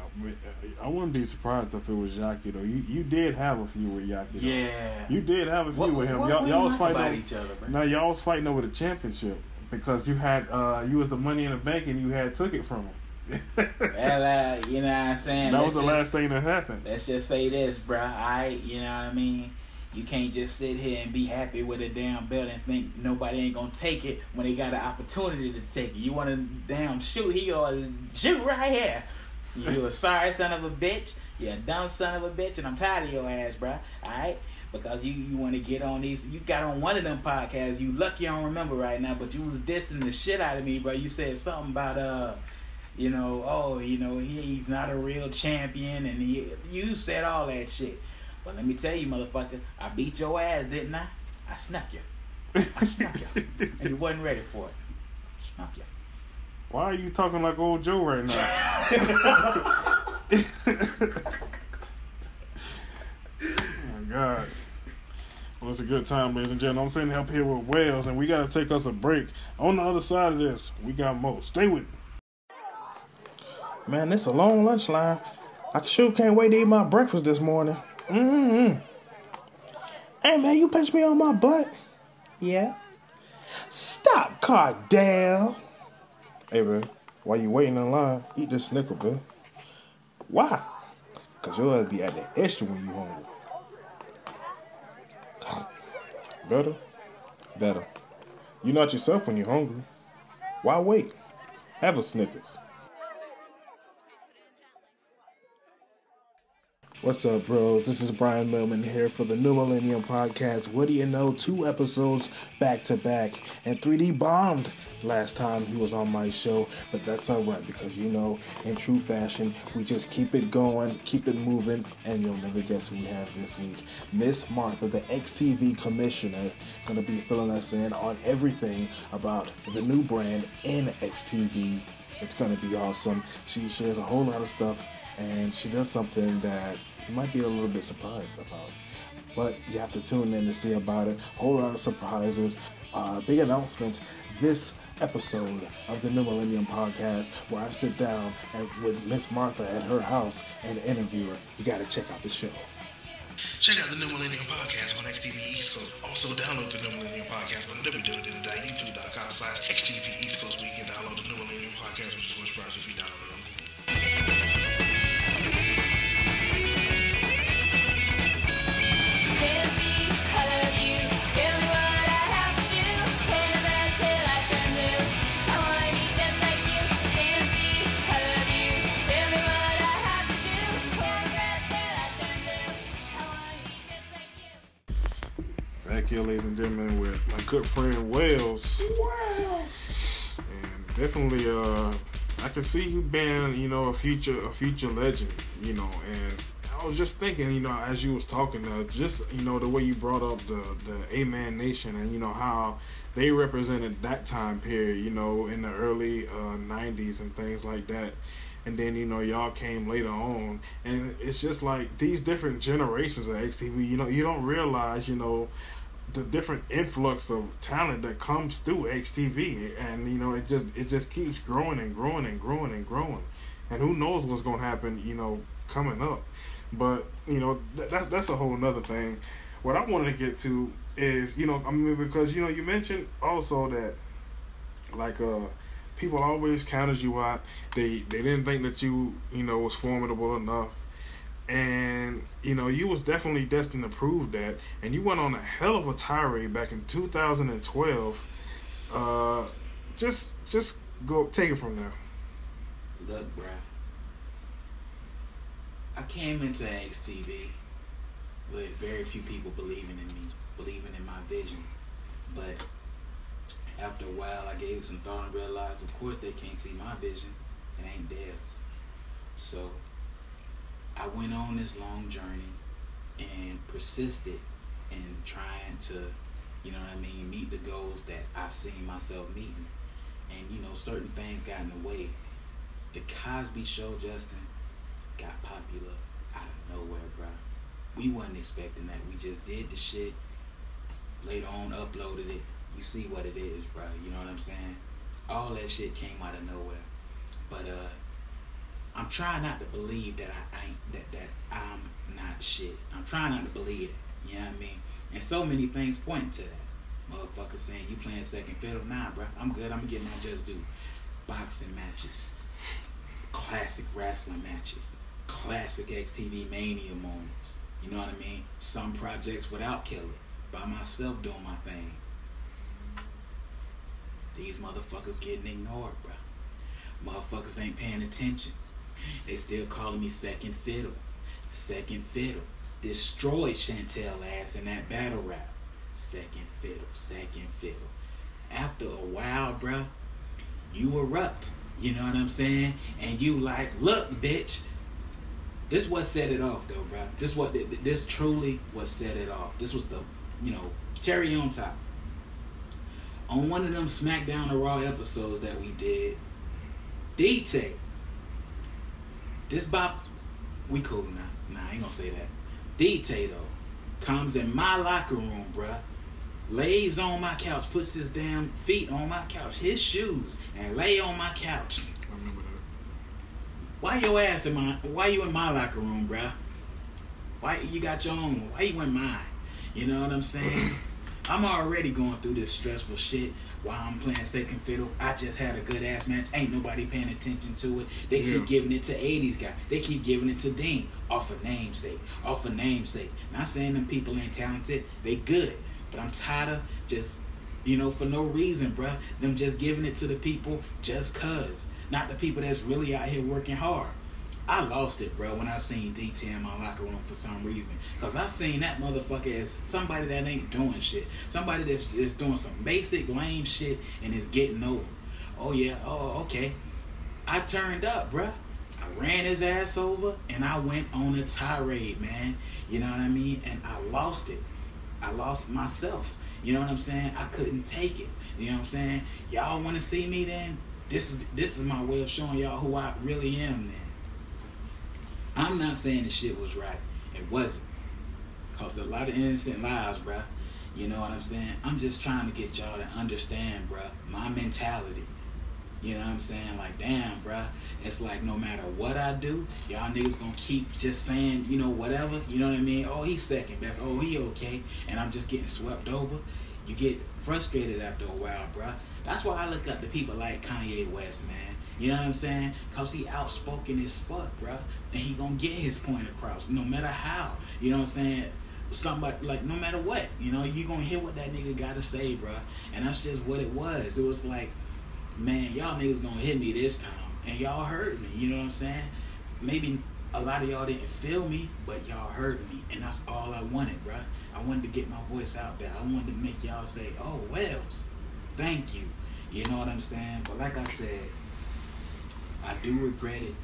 I wouldn't be surprised if it was Yaki though. You did have a feud with Yaki. Yeah, you did have a feud with him. Y'all was fighting over each other, bro. No, y'all was fighting over the championship because you had you was the Money in the Bank and you had took it from him. Well, you know what I'm saying. That was the last thing that happened. Let's just say this, bro. You know what I mean. You can't just sit here and be happy with a damn belt and think nobody ain't gonna take it when they got an opportunity to take it. You want to damn shoot? He gonna shoot right here. You a sorry son of a bitch. You a dumb son of a bitch, and I'm tired of your ass, bro. Alright? Because you want to get on these. You got on one of them podcasts. You lucky I don't remember right now, but you was dissing the shit out of me, bro. You said something about he's not a real champion, and you said all that shit. But let me tell you, motherfucker, I beat your ass, didn't I? I snuck you. And you wasn't ready for it. Snuck you. Why are you talking like old Joe right now? Oh, my God. Well, it's a good time, ladies and gentlemen. I'm sitting up here with Wales, and we got to take us a break. On the other side of this, we got more. Stay with me. Man, it's a long lunch line. I sure can't wait to eat my breakfast this morning. Mm-hmm. Hey, man, you punched me on my butt. Yeah. Stop, Cardell. Hey, man, while you waiting in line, eat this Snicker, man. Why? Because your ass be at the extra when you hungry. Better? Better. You're not yourself when you're hungry. Why wait? Have a Snickers. What's up, bros? This is Brian Millman here for the New Millennium Podcast. What do you know? 2 episodes back to back. And 3D bombed last time he was on my show. But that's alright because, you know, in true fashion, we just keep it going, keep it moving, and you'll never guess who we have this week. Miss Martha, the XTV commissioner, going to be filling us in on everything about the new brand in XTV. It's going to be awesome. She shares a whole lot of stuff. And she does something that you might be a little bit surprised about. But you have to tune in to see about it. Whole lot of surprises, big announcements. This episode of the New Millennium Podcast, where I sit down with Miss Martha at her house and interview her. You got to check out the show. Check out the New Millennium Podcast on XTV East Coast. Also download the New Millennium Podcast on www.youtube.com/XTV East Coast, where you can download the New Millennium Podcast, which is what's surprised if you download it on Google. Back here, ladies and gentlemen, with my good friend Wales. And definitely, I can see you being, you know, a future legend, you know. And I was just thinking, you know, as you was talking, just, you know, the way you brought up the A-Man Nation and, you know, how they represented that time period, you know, in the early 90s and things like that. And then, you know, y'all came later on. And it's just like these different generations of XTV, you know, you don't realize, you know, the different influx of talent that comes through XTV. And, you know, it just keeps growing and growing and growing and growing. And who knows what's going to happen, you know, coming up. But, you know, that's a whole nother thing. What I wanted to get to is, you know, I mean, because, you know, you mentioned also that, like, people always counted you out. They didn't think that you know, was formidable enough. And, you know, you was definitely destined to prove that. And you went on a hell of a tirade back in 2012. Just go take it from there. Look, bruh. I came into XTV with very few people believing in me, believing in my vision. But after a while, I gave it some thought and realized, of course, they can't see my vision. It ain't theirs. So I went on this long journey and persisted in trying to, you know what I mean, meet the goals that I seen myself meeting. And, you know, certain things got in the way. The Cosby Show, Justin, got popular out of nowhere, bro. We wasn't expecting that. We just did the shit. Later on, uploaded it. You see what it is, bro. You know what I'm saying? All that shit came out of nowhere. But I'm trying not to believe that that I'm not shit. I'm trying not to believe it. You know what I mean? And so many things point to that. Motherfuckers saying you playing second fiddle. Nah, bro. I'm good. I'm gonna get my just due. Boxing matches, classic wrestling matches, classic XTV Mania moments. You know what I mean? Some projects without Kelly, by myself doing my thing. These motherfuckers getting ignored, bro. Motherfuckers ain't paying attention. They still calling me second fiddle. Second fiddle. Destroyed Chantel ass in that battle rap. Second fiddle. Second fiddle. After a while, bro, you erupt. You know what I'm saying? And you like, look, bitch. This what set it off, though, bro. This truly what set it off. This was the, you know, cherry on top. On one of them SmackDown or Raw episodes that we did, D-Tay. This bop, we cool now. Nah, I ain't gonna say that. D-Tay, though, comes in my locker room, bruh. Lays on my couch, puts his damn feet on my couch, his shoes, and lay on my couch. I remember that. Why you in my locker room, bruh? Why you got your own? Why you in mine? You know what I'm saying? I'm already going through this stressful shit while I'm playing second fiddle. I just had a good ass match. Ain't nobody paying attention to it. They keep giving it to 80s guy. They keep giving it to Dean. Off of namesake. Not saying them people ain't talented. They good. But I'm tired of just, for no reason, bruh. Them just giving it to the people just cuz. Not the people that's really out here working hard. I lost it, bro, when I seen D-Tay in my locker room for some reason. Because I seen that motherfucker as somebody that ain't doing shit. Somebody that's just doing some basic lame shit and is getting over. Oh, yeah. Oh, okay. I turned up, bro. I ran his ass over and I went on a tirade, man. You know what I mean? And I lost it. I lost myself. You know what I'm saying? I couldn't take it. You know what I'm saying? Y'all want to see me then? This is my way of showing y'all who I really am then. I'm not saying the shit was right. It wasn't. Cost a lot of innocent lives, bruh. You know what I'm saying? I'm just trying to get y'all to understand, bruh, my mentality. You know what I'm saying? Like, damn, bruh. It's like no matter what I do, y'all niggas gonna keep just saying, whatever. You know what I mean? Oh, he's second best. Oh, he okay. And I'm just getting swept over. You get frustrated after a while, bruh. That's why I look up to people like Kanye West, man. You know what I'm saying? Because he outspoken as fuck, bruh. And he gonna get his point across no matter how. You know what I'm saying? Somebody, like, no matter what. You gonna hear what that nigga gotta say, bruh. And that's just what it was. It was like, man, y'all niggas gonna hit me this time. And y'all heard me. You know what I'm saying? Maybe a lot of y'all didn't feel me, but y'all heard me. And that's all I wanted, bruh. I wanted to get my voice out there. I wanted to make y'all say, oh, Wells, thank you. You know what I'm saying? But like I said, I do regret it,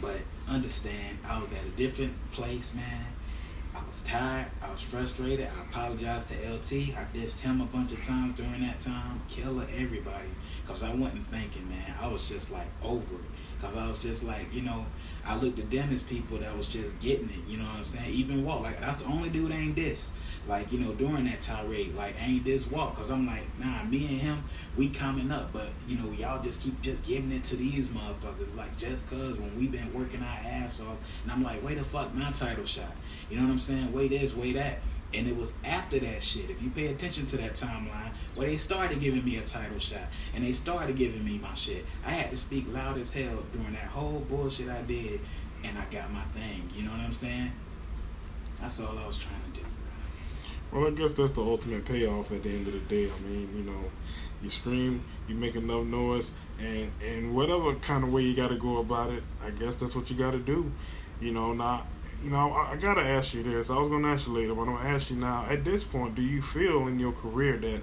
but understand I was at a different place, man. I was tired. I was frustrated. I apologized to LT. I dissed him a bunch of times during that time. Killer everybody. Because I wasn't thinking, man. I was just like over it. Because I was just like, I looked at them as people that was just getting it. You know what I'm saying? Even Walt. Like, that's the only dude ain't diss. Like, during that tirade. Like, ain't this Walt. Because I'm like, nah, me and him, we coming up. But, y'all just keep just giving it to these motherfuckers. Like, just because when we been working our ass off. And I'm like, wait the fuck, my title shot. You know what I'm saying? Way this, way that. And it was after that shit, if you pay attention to that timeline, where they started giving me a title shot. And they started giving me my shit. I had to speak loud as hell during that whole bullshit I did. And I got my thing. You know what I'm saying? That's all I was trying to do. Well, I guess that's the ultimate payoff at the end of the day. I mean, you scream, you make enough noise, and whatever kind of way you got to go about it, I guess that's what you got to do. Now, I got to ask you this. I was going to ask you later, but I'm going to ask you now. At this point, do you feel in your career that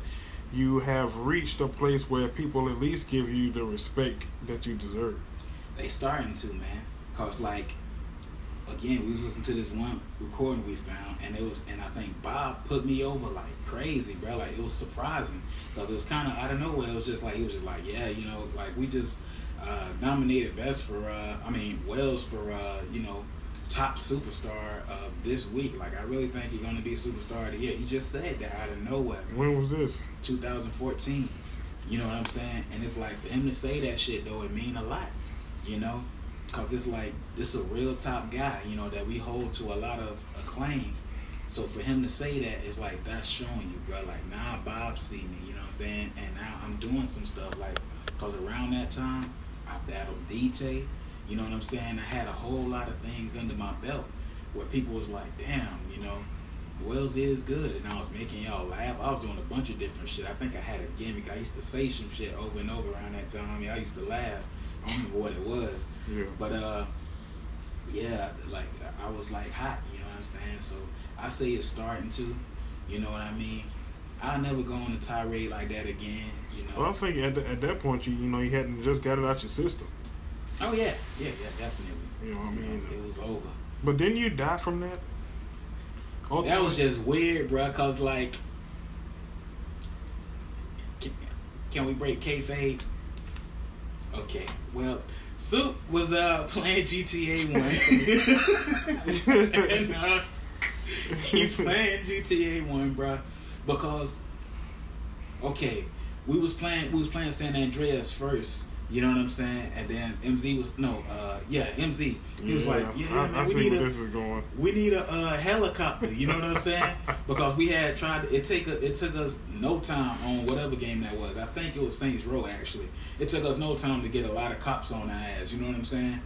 you have reached a place where people at least give you the respect that you deserve? They starting to, man. Because, like, again, we was listening to this one recording we found, and I think Bob put me over like crazy, bro. Like, it was surprising because it was kind of out of nowhere. It was just like he was just like, yeah, like we just nominated Wells for top superstar of this week. Like, I really think he's gonna be superstar of the year. He just said that out of nowhere. When was this? 2014. You know what I'm saying? And it's like, for him to say that shit though, it mean a lot. Because it's like, this is a real top guy, that we hold to a lot of acclaim. So for him to say that, it's like, that's showing you, bro. Like, now Bob see me, you know what I'm saying? And now I'm doing some stuff, like, because around that time, I battled D-Tay, you know what I'm saying? I had a whole lot of things under my belt where people was like, damn, Wells is good. And I was making y'all laugh. I was doing a bunch of different shit. I think I had a gimmick. I used to say some shit over and over around that time. I used to laugh. I don't remember what it was. Yeah. But, yeah, like, I was, like, hot, you know what I'm saying? So, I say it's starting to, you know what I mean? I'll never go on a tirade like that again, Well, I think at that point, you hadn't just got it out your system. Oh, yeah. Yeah, definitely. You know what I mean? It was over. But didn't you die from that? Ultimately? That was just weird, bro, because, like, can we break kayfabe? Okay, well, Soup was playing GTA 1. And he playing GTA 1, bro. Because okay, we was playing San Andreas first. You know what I'm saying? And then MZ was MZ. He was like, man, we need a helicopter. You know what I'm saying? Because we had tried. It took us no time on whatever game that was. I think it was Saints Row actually. It took us no time to get a lot of cops on our ass. You know what I'm saying?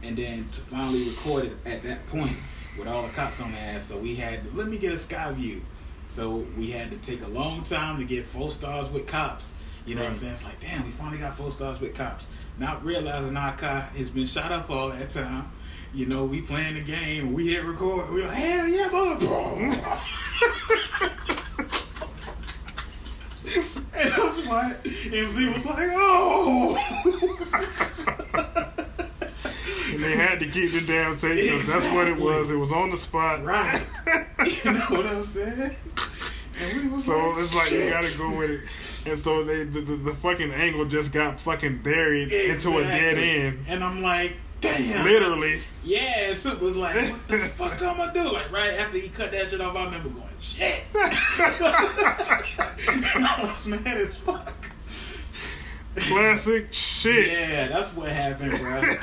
And then to finally record it at that point with all the cops on our ass. So we had let me get a sky view. So we had to take a long time to get 4 stars with cops. You know what I'm saying? It's like, damn, we finally got 4 stars with cops. Not realizing our car has been shot up all that time. You know, we playing the game, we hit record, we like, hell yeah, motherfucker. And that's why MZ was like, oh. And they had to keep the damn tape because that's what it was. It was on the spot. Right. You know what I'm saying? And we was so it's like, you gotta go with it. And so the fucking angle just got fucking buried into a dead end. And I'm like, damn. Literally. Yeah, Soup was like, what the fuck I'm gonna do? Like, right after he cut that shit off, I remember going, shit. I was mad as fuck. Classic shit. Yeah, that's what happened, bro.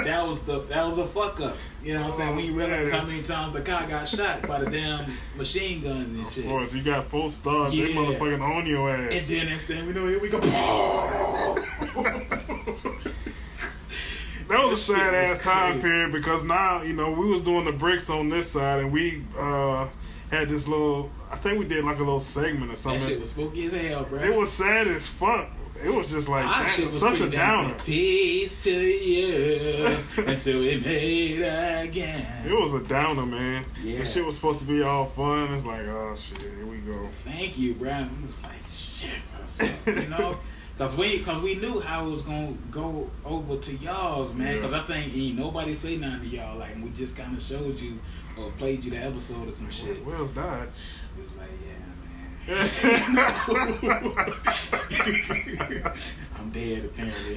That was a fuck up. You know what I'm saying? When you realize how many times the car got shot by the damn machine guns and shit. Of course, you got 4 stars. They motherfucking on your ass. And then next thing we know, here we go. That was a sad ass time period because now, you know, we was doing the bricks on this side and we had this little, I think we did like a little segment or something. That shit was spooky as hell, bro. It was sad as fuck. It was just like such a downer. Peace to you until we meet again. It was a downer, man. Yeah. This shit was supposed to be all fun. It's like, oh shit, here we go. Thank you, bro. It was like, shit, you know? Cause we knew how it was gonna go over to y'all's, man. Cause I think nobody say nothing to y'all. Like, we just kind of showed you or played you the episode or some shit. Wails died. It was like, I'm dead apparently.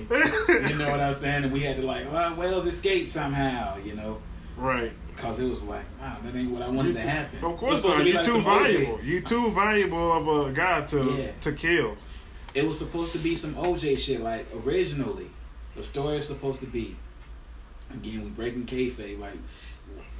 You know what I'm saying? And we had to like, Wails escaped somehow, you know. Right. Cause it was like, wow, that ain't what I wanted to happen. Of course not. You're too valuable. You too valuable of a guy to kill. It was supposed to be some OJ shit, like originally. The story is supposed to be, again, we breaking kayfabe, like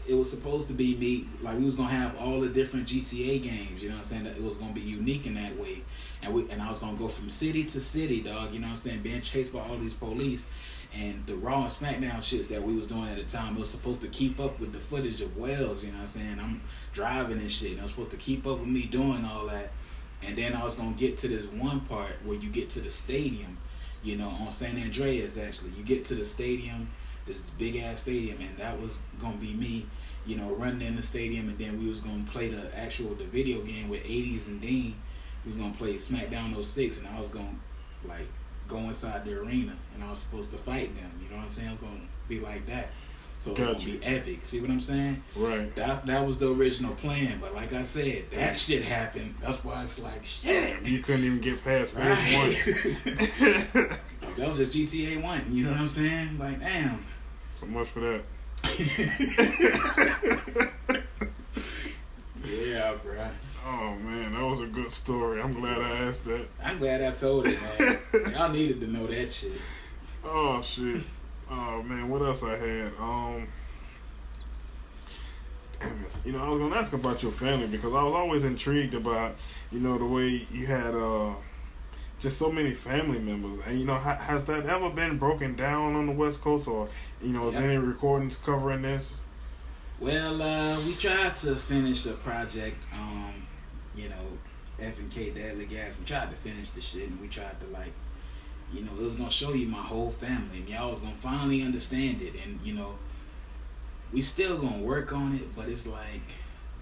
it was supposed to be me, like we was gonna have all the different GTA games, you know what I'm saying? That it was gonna be unique in that way. And I was gonna go from city to city, dog, you know what I'm saying, being chased by all these police and the Raw and SmackDown shits that we was doing at the time. It was supposed to keep up with the footage of Wails, you know what I'm saying? I'm driving and shit, and I was supposed to keep up with me doing all that. And then I was gonna get to this one part where you get to the stadium, you know, on San Andreas actually. You get to the stadium, this big ass stadium, and that was gonna be me, you know, running in the stadium, and then we was gonna play the video game with 80s and Dean. We was gonna play SmackDown 06, and I was gonna like go inside the arena, and I was supposed to fight them. You know what I'm saying? It was gonna be like that. So it was gonna be epic. See what I'm saying? Right. That was the original plan, but like I said, that shit happened. That's why it's like shit. You couldn't even get past phase 1. That was just GTA 1. You know what I'm saying? Like, damn. So much for that. Yeah, bro. Oh man, that was a good story. I'm glad I asked that. I'm glad I told it, man. Y'all needed to know that shit. Oh shit. Oh man, what else I had? Damn it. You know, I was gonna ask about your family because I was always intrigued about, you know, the way you had just so many family members. And you know, has that ever been broken down on the West Coast, or you know, is there any recordings covering this? Well, we tried to finish the project, you know, F&K Deadly Gas. We tried to finish the shit, and we tried to like, you know, it was gonna show you my whole family, and y'all was gonna finally understand it. And you know, we still gonna work on it, but it's like,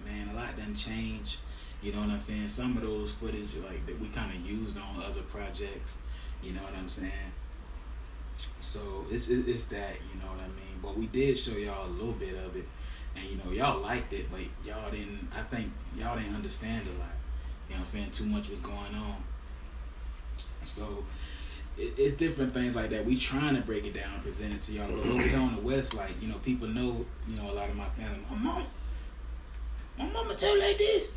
man, a lot done changed. You know what I'm saying? Some of those footage like that we kind of used on other projects. You know what I'm saying? So it's that, you know what I mean? But we did show y'all a little bit of it, and you know, y'all liked it, but y'all didn't. I think y'all didn't understand a lot. You know what I'm saying? Too much was going on. So it's different things like that. We trying to break it down and present it to y'all. But over here on the West, like, you know, people know, you know, a lot of my family. My mama tell like this.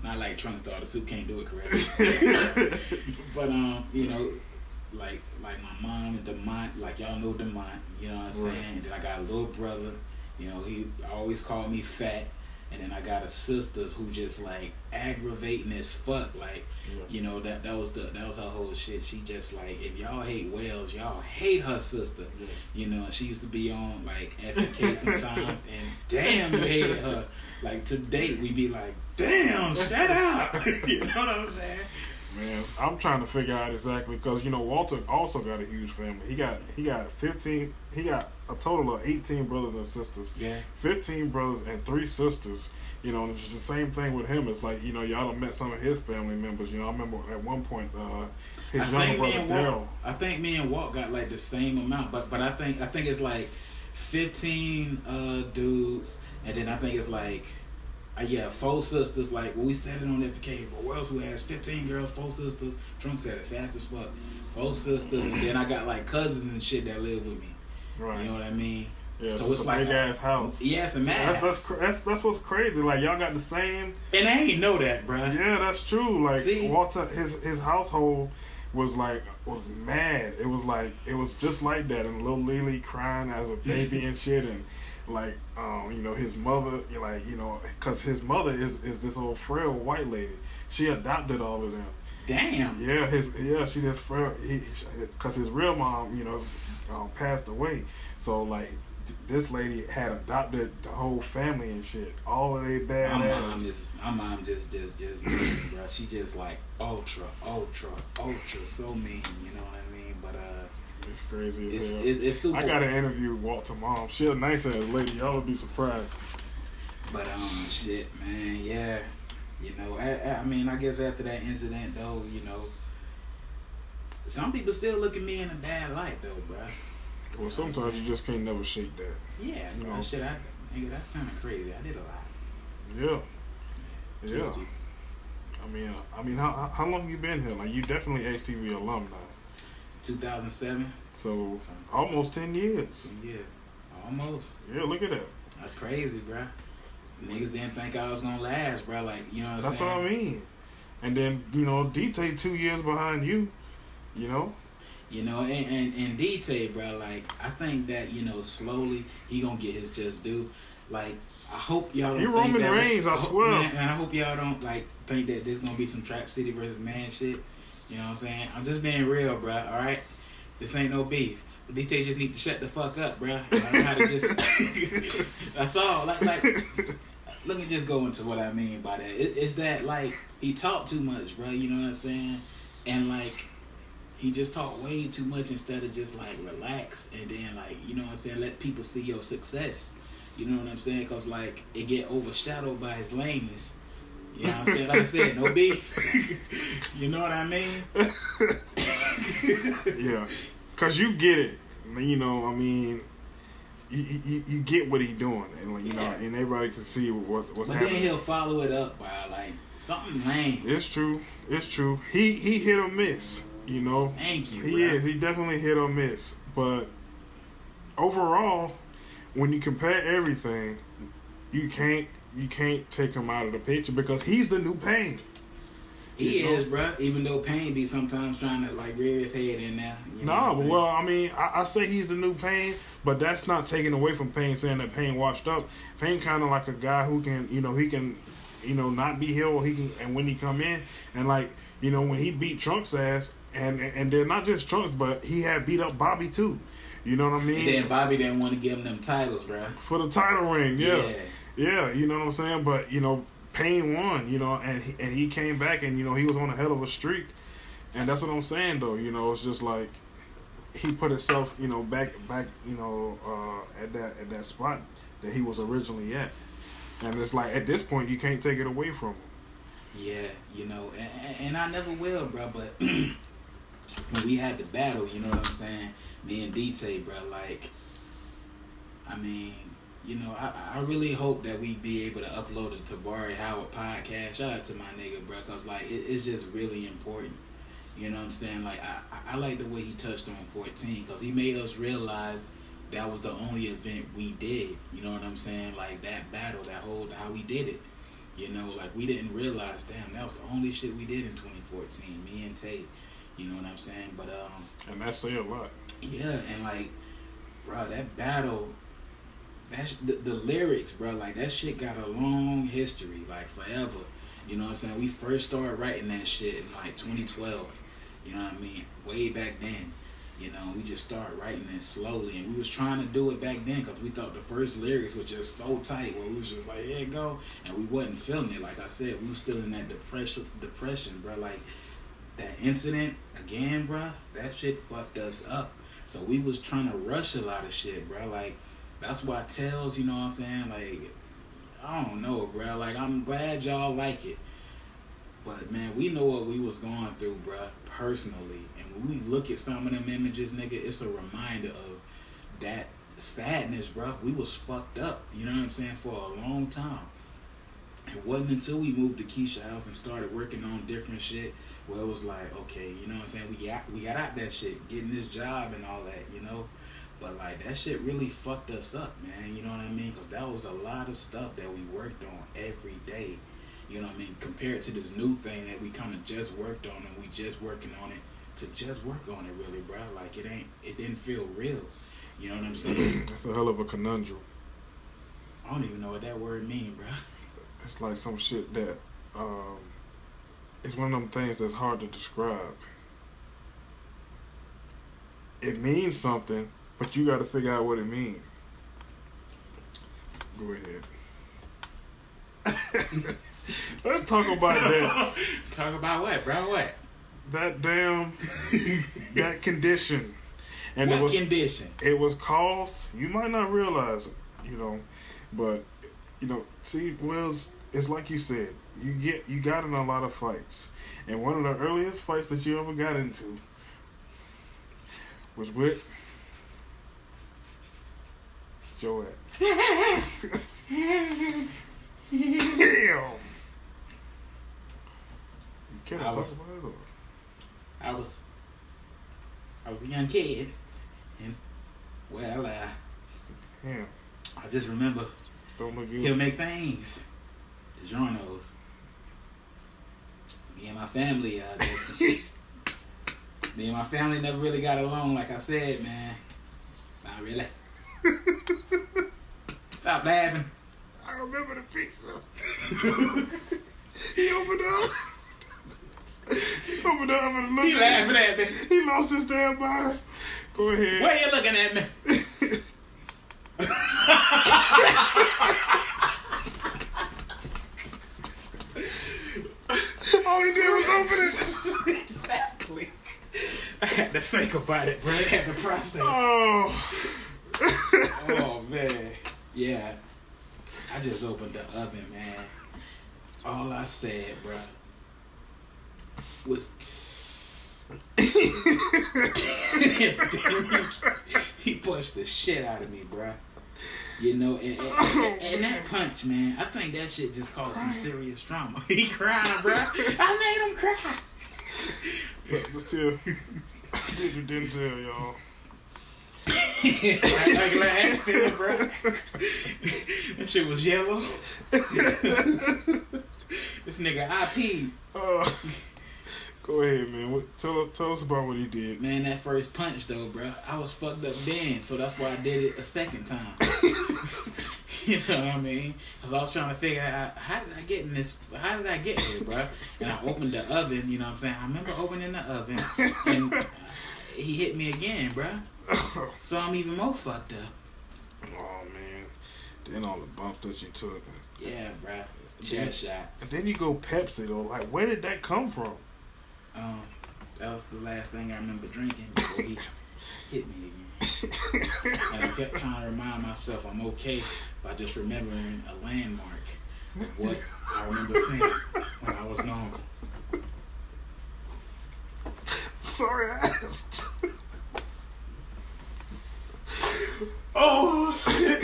Not like Trunk Star, the soup can't do it correctly. But you know, like my mom and Demont, like y'all know Demont, you know what I'm saying? And then I got a little brother, you know, he always called me fat. And then I got a sister who just like aggravating as fuck, like, you know, that was her whole shit. She just like, if y'all hate Wales, y'all hate her sister, you know. And she used to be on like FK sometimes, and damn, you hated her. Like to date, we be like, damn, shut up, you know what I'm saying? Man, I'm trying to figure out exactly because, you know, Walter also got a huge family. He got 15. He got a total of 18 brothers and sisters. Yeah. 15 brothers and 3 sisters. You know, and it's the same thing with him. It's like, you know, y'all done met some of his family members. You know, I remember at one point his younger brother Daryl. I think me and Walt got like the same amount, but I think it's like 15 dudes, and then I think it's like. 4 sisters, like when we said it on FK, but Wells who has 15 girls, 4 sisters. Trunk said it fast as fuck. 4 sisters, and then I got like cousins and shit that live with me. Right. You know what I mean? Yeah, so it's like a big ass house. Yeah, it's a mad house. That's what's crazy. Like y'all got the same. And I ain't know that, bro. Yeah, that's true. Like Walter, his household was mad. It was just like that, and little Lily crying as a baby and shit, and. Like, you know, his mother, like, you know, because his mother is this old frail white lady. She adopted all of them. Damn. Yeah, she just frail. Because his real mom, you know, passed away. So, like, this lady had adopted the whole family and shit. All of their bad ass. My mom just mean, bro. She just like ultra so mean. You know what I mean? But it's crazy as hell. It's super. I got to interview Walter's mom. She a nice ass lady. Y'all would be surprised. But shit, man. Yeah, you know. I mean, I guess after that incident, though, you know, some people still look at me in a bad light, though, bro. Well, sometimes you just can't never shake that. Yeah, you know. Shit, nigga, that's kind of crazy. I did a lot. Yeah. I mean, how long you been here? Like, you definitely HTV alumni. 2007. So almost 10 years. Yeah, almost. Yeah, look at that. That's crazy, bro. Niggas didn't think I was gonna last, bro. Like, you know what I'm saying? That's what I mean. And then, you know, DT 2 years behind you. You know. You know, and DT, bro. Like, I think that, you know, slowly he gonna get his just due. Like, I hope y'all don't he think Roman that. Reigns, I swear. Man, I hope y'all don't like think that there's gonna be some Trap City versus Man shit. You know what I'm saying? I'm just being real, bro. All right, this ain't no beef. But these days just need to shut the fuck up, bro. You know how to just. That's all. Like, let me just go into what I mean by that. It's that like he talked too much, bro. You know what I'm saying? And like he just talked way too much instead of just like relax and then like, you know what I'm saying, let people see your success. You know what I'm saying? Cause like it get overshadowed by his lameness. You know what I'm saying? Like I said, no beef. You know what I mean? Yeah. Cause you get it. You know, I mean, you get what he doing, and like, you know, and everybody can see what's happening. But then he'll follow it up by like something lame. It's true. He hit or miss. You know. Thank you. He is. He definitely hit or miss. But overall, when you compare everything, you can't take him out of the picture because he's the new Pain. He is, bro. Even though Pain be sometimes trying to like rear his head in there. No, but well, I mean, I say he's the new Pain, but that's not taking away from Pain saying that Pain washed up. Pain kind of like a guy who can, you know, he can, you know, not be healed. He can, and when he come in and like, you know, when he beat Trunk's ass, and then not just Trunks, but he had beat up Bobby too. You know what I mean? And then Bobby didn't want to give him them titles, bro. For the title ring, yeah, you know what I'm saying? But you know, Pain won, you know, and he came back, and you know, he was on a hell of a streak, and that's what I'm saying though. You know, it's just like he put himself, you know, back, you know, at that spot that he was originally at, and it's like at this point you can't take it away from him. Yeah, you know, and I never will, bro. But when we had the battle, you know what I'm saying? Me and DT, bro, like, I mean, you know, I really hope that we be able to upload the Tabari Howard podcast. Shout out to my nigga, bro, because, like, it's just really important. You know what I'm saying? Like, I like the way he touched on 14 because he made us realize that was the only event we did. You know what I'm saying? Like, that battle, how we did it. You know, like, we didn't realize, damn, that was the only shit we did in 2014, me and Tate. You know what I'm saying? But, and that say a lot. Yeah, and, like, bro, that battle, the lyrics, bro, like, that shit got a long history, like, forever. You know what I'm saying? We first started writing that shit in, like, 2012. You know what I mean? Way back then. You know, we just started writing it slowly, and we was trying to do it back then because we thought the first lyrics were just so tight where we was just like, here it go, and we wasn't feeling it. Like I said, we was still in that depression, bro. Like, that incident, again, bro, that shit fucked us up. So we was trying to rush a lot of shit, bro. Like, that's why Tales, you know what I'm saying? Like, I don't know, bro. Like, I'm glad y'all like it. But, man, we know what we was going through, bro, personally. And when we look at some of them images, nigga, it's a reminder of that sadness, bro. We was fucked up, you know what I'm saying, for a long time. It wasn't until we moved to Keisha's house and started working on different shit where it was like, okay, you know what I'm saying, we got out that shit, getting this job and all that, you know. But, like, that shit really fucked us up, man, you know what I mean? Because that was a lot of stuff that we worked on every day. You know what I mean? Compared to this new thing that we kind of just worked on and we just working on it to just work on it really, bro. Like, it didn't feel real. You know what I'm saying? That's a hell of a conundrum. I don't even know what that word mean, bro. It's like some shit that, it's one of them things that's hard to describe. It means something, but you got to figure out what it means. Go ahead. Let's talk about that. Talk about what, bro? What? That damn, that condition. And what condition? It was caused, you might not realize it, you know, but, you know, see, Wells, it's like you said, you got in a lot of fights. And one of the earliest fights that you ever got into was with Joel. Damn. Can I talk about it? Or? I was a young kid, and well, I just remember he'll make things, DiGiorno's. Me and my family, me and my family never really got along. Like I said, man, not really. Stop laughing. I remember the pizza. He opened up. Open the oven and look. He laughing at me. He lost his damn mind. Go ahead. Why you looking at me? All he did was open it. Exactly. I had to think about it, bro. I had to process. Oh. Oh, man. Yeah. I just opened the oven, man. All I said, bro, was he punched the shit out of me, bro. You know, and that punch, man, I think that shit just caused some serious trauma. He crying, bro. I made him cry. But still, you didn't tell y'all. I glad to, bro. That shit was yellow. This nigga IP. Go ahead, man. Tell us about what he did. Man, that first punch, though, bro, I was fucked up then, so that's why I did it a second time. You know what I mean? Because I was trying to figure out, how did I get here, bro? And I opened the oven, you know what I'm saying? I remember opening the oven, and he hit me again, bro. So I'm even more fucked up. Oh, man. Then all the bumps that you took. Yeah, bro. Chest shots. And then you go Pepsi, though. Like, where did that come from? That was the last thing I remember drinking before he hit me again. And I kept trying to remind myself I'm okay by just remembering a landmark of what I remember seeing when I was gone. Sorry, I asked. Oh, shit.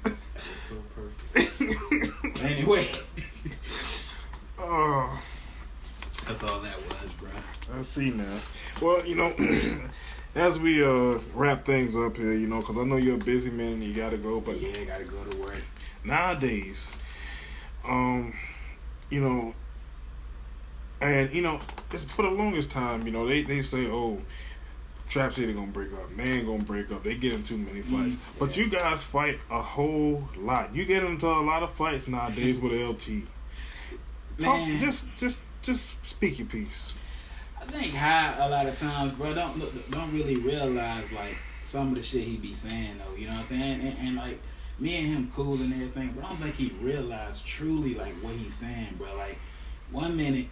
That's so perfect. Anyway. That's all that was, bro. I see now. Well, as we wrap things up here, because I know you're a busy man and you gotta go, but yeah, gotta go to work. Nowadays, and it's for the longest time, they say, oh, Trap City gonna break up, man gonna break up. They get in too many fights, but you guys fight a whole lot. You get into a lot of fights nowadays with LT. Man. Just speak your piece. I think High a lot of times, bro, don't really realize like some of the shit he be saying though. You know what I'm saying? And like me and him cool and everything, but I don't think he realized truly like what he's saying, bro. Like 1 minute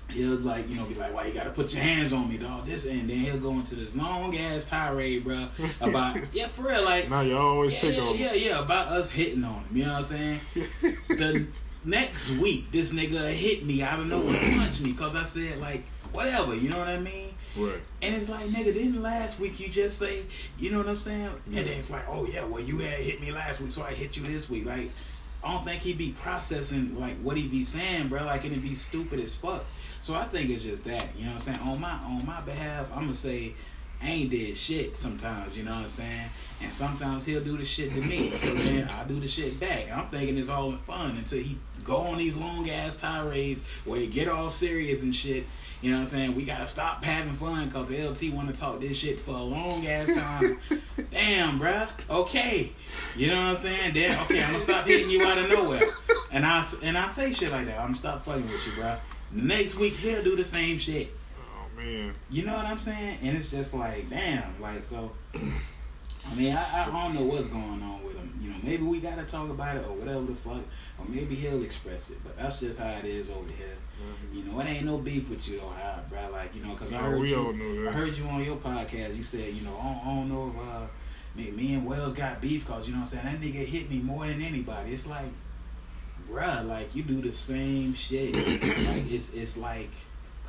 he'll like be like, why you gotta put your hands on me, dog? This and then he'll go into this long ass tirade, bro, about for real, like now you always pick on him. about us hitting on him. You know what I'm saying? The next week, this nigga hit me out of nowhere, punched me because I said like whatever. You know what I mean? Right. And it's like, nigga, didn't last week you just say, you know what I'm saying? Yeah. And then it's like, oh yeah, well you had hit me last week, so I hit you this week. Like, I don't think he be processing like what he be saying, bro. Like, and it be stupid as fuck. So I think it's just that, you know what I'm saying? On my behalf, I'm gonna say I ain't did shit sometimes, you know what I'm saying? And sometimes he'll do the shit to me, so then I do the shit back. And I'm thinking it's all in fun until he go on these long ass tirades where he get all serious and shit. You know what I'm saying? We gotta stop having fun because the LT want to talk this shit for a long ass time. Damn, bruh. Okay. You know what I'm saying? Then okay, I'm gonna stop hitting you out of nowhere. And I say shit like that. I'm gonna stop fucking with you, bruh. Next week he'll do the same shit. Oh man. You know what I'm saying? And it's just like, damn, like so. I mean, I don't know what's going on with him. Maybe we gotta talk about it or whatever the fuck, or maybe he'll express it. But that's just how it is over here. Mm-hmm. It ain't no beef with you though, bro. Like, because I heard you on your podcast. You said, I don't know if me and Wells got beef because you know what I'm saying, that nigga hit me more than anybody. It's like, bruh, like you do the same shit. Like it's like,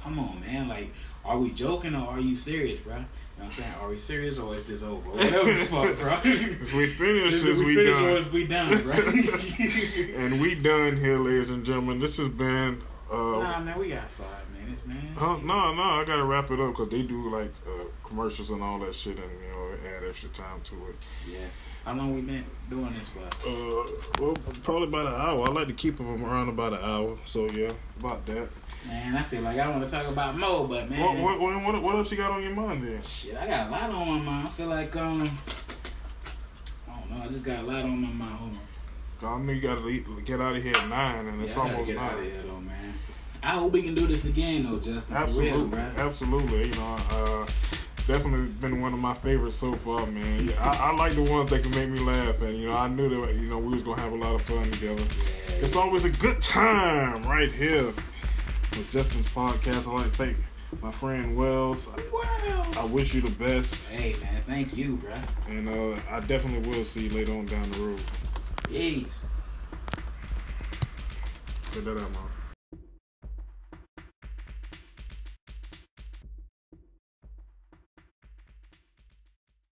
come on, man. Like, are we joking or are you serious, bruh? You know what I'm saying? Are we serious or is this over? Whatever the fuck, bro. If we finish, we done. Or is we done, bro? And we done here, ladies and gentlemen. This has been... nah, man, we got 5 minutes, man. No, I gotta wrap it up because they do like commercials and all that shit and, add extra time to it. Yeah. How long we been doing this for? Well, probably about an hour. I like to keep them around about an hour. So, yeah, about that. Man, I feel like I want to talk about more, but man. What else you got on your mind then? Shit, I got a lot on my mind. I feel like, I don't know, I just got a lot on my mind. Hold on. I know you got to get out of here at 9 and it's almost 9. Get out of here though, man. I hope we can do this again though, Justin. Absolutely. For real, bro. Absolutely. Definitely been one of my favorites so far, man. Yeah, I like the ones that can make me laugh, and I knew that we was gonna have a lot of fun together. Yeah. It's always a good time right here with Justin's podcast. I'd like to thank my friend Wells. I wish you the best. Hey man, thank you, bro. And I definitely will see you later on down the road. Peace. Put that out, my friend.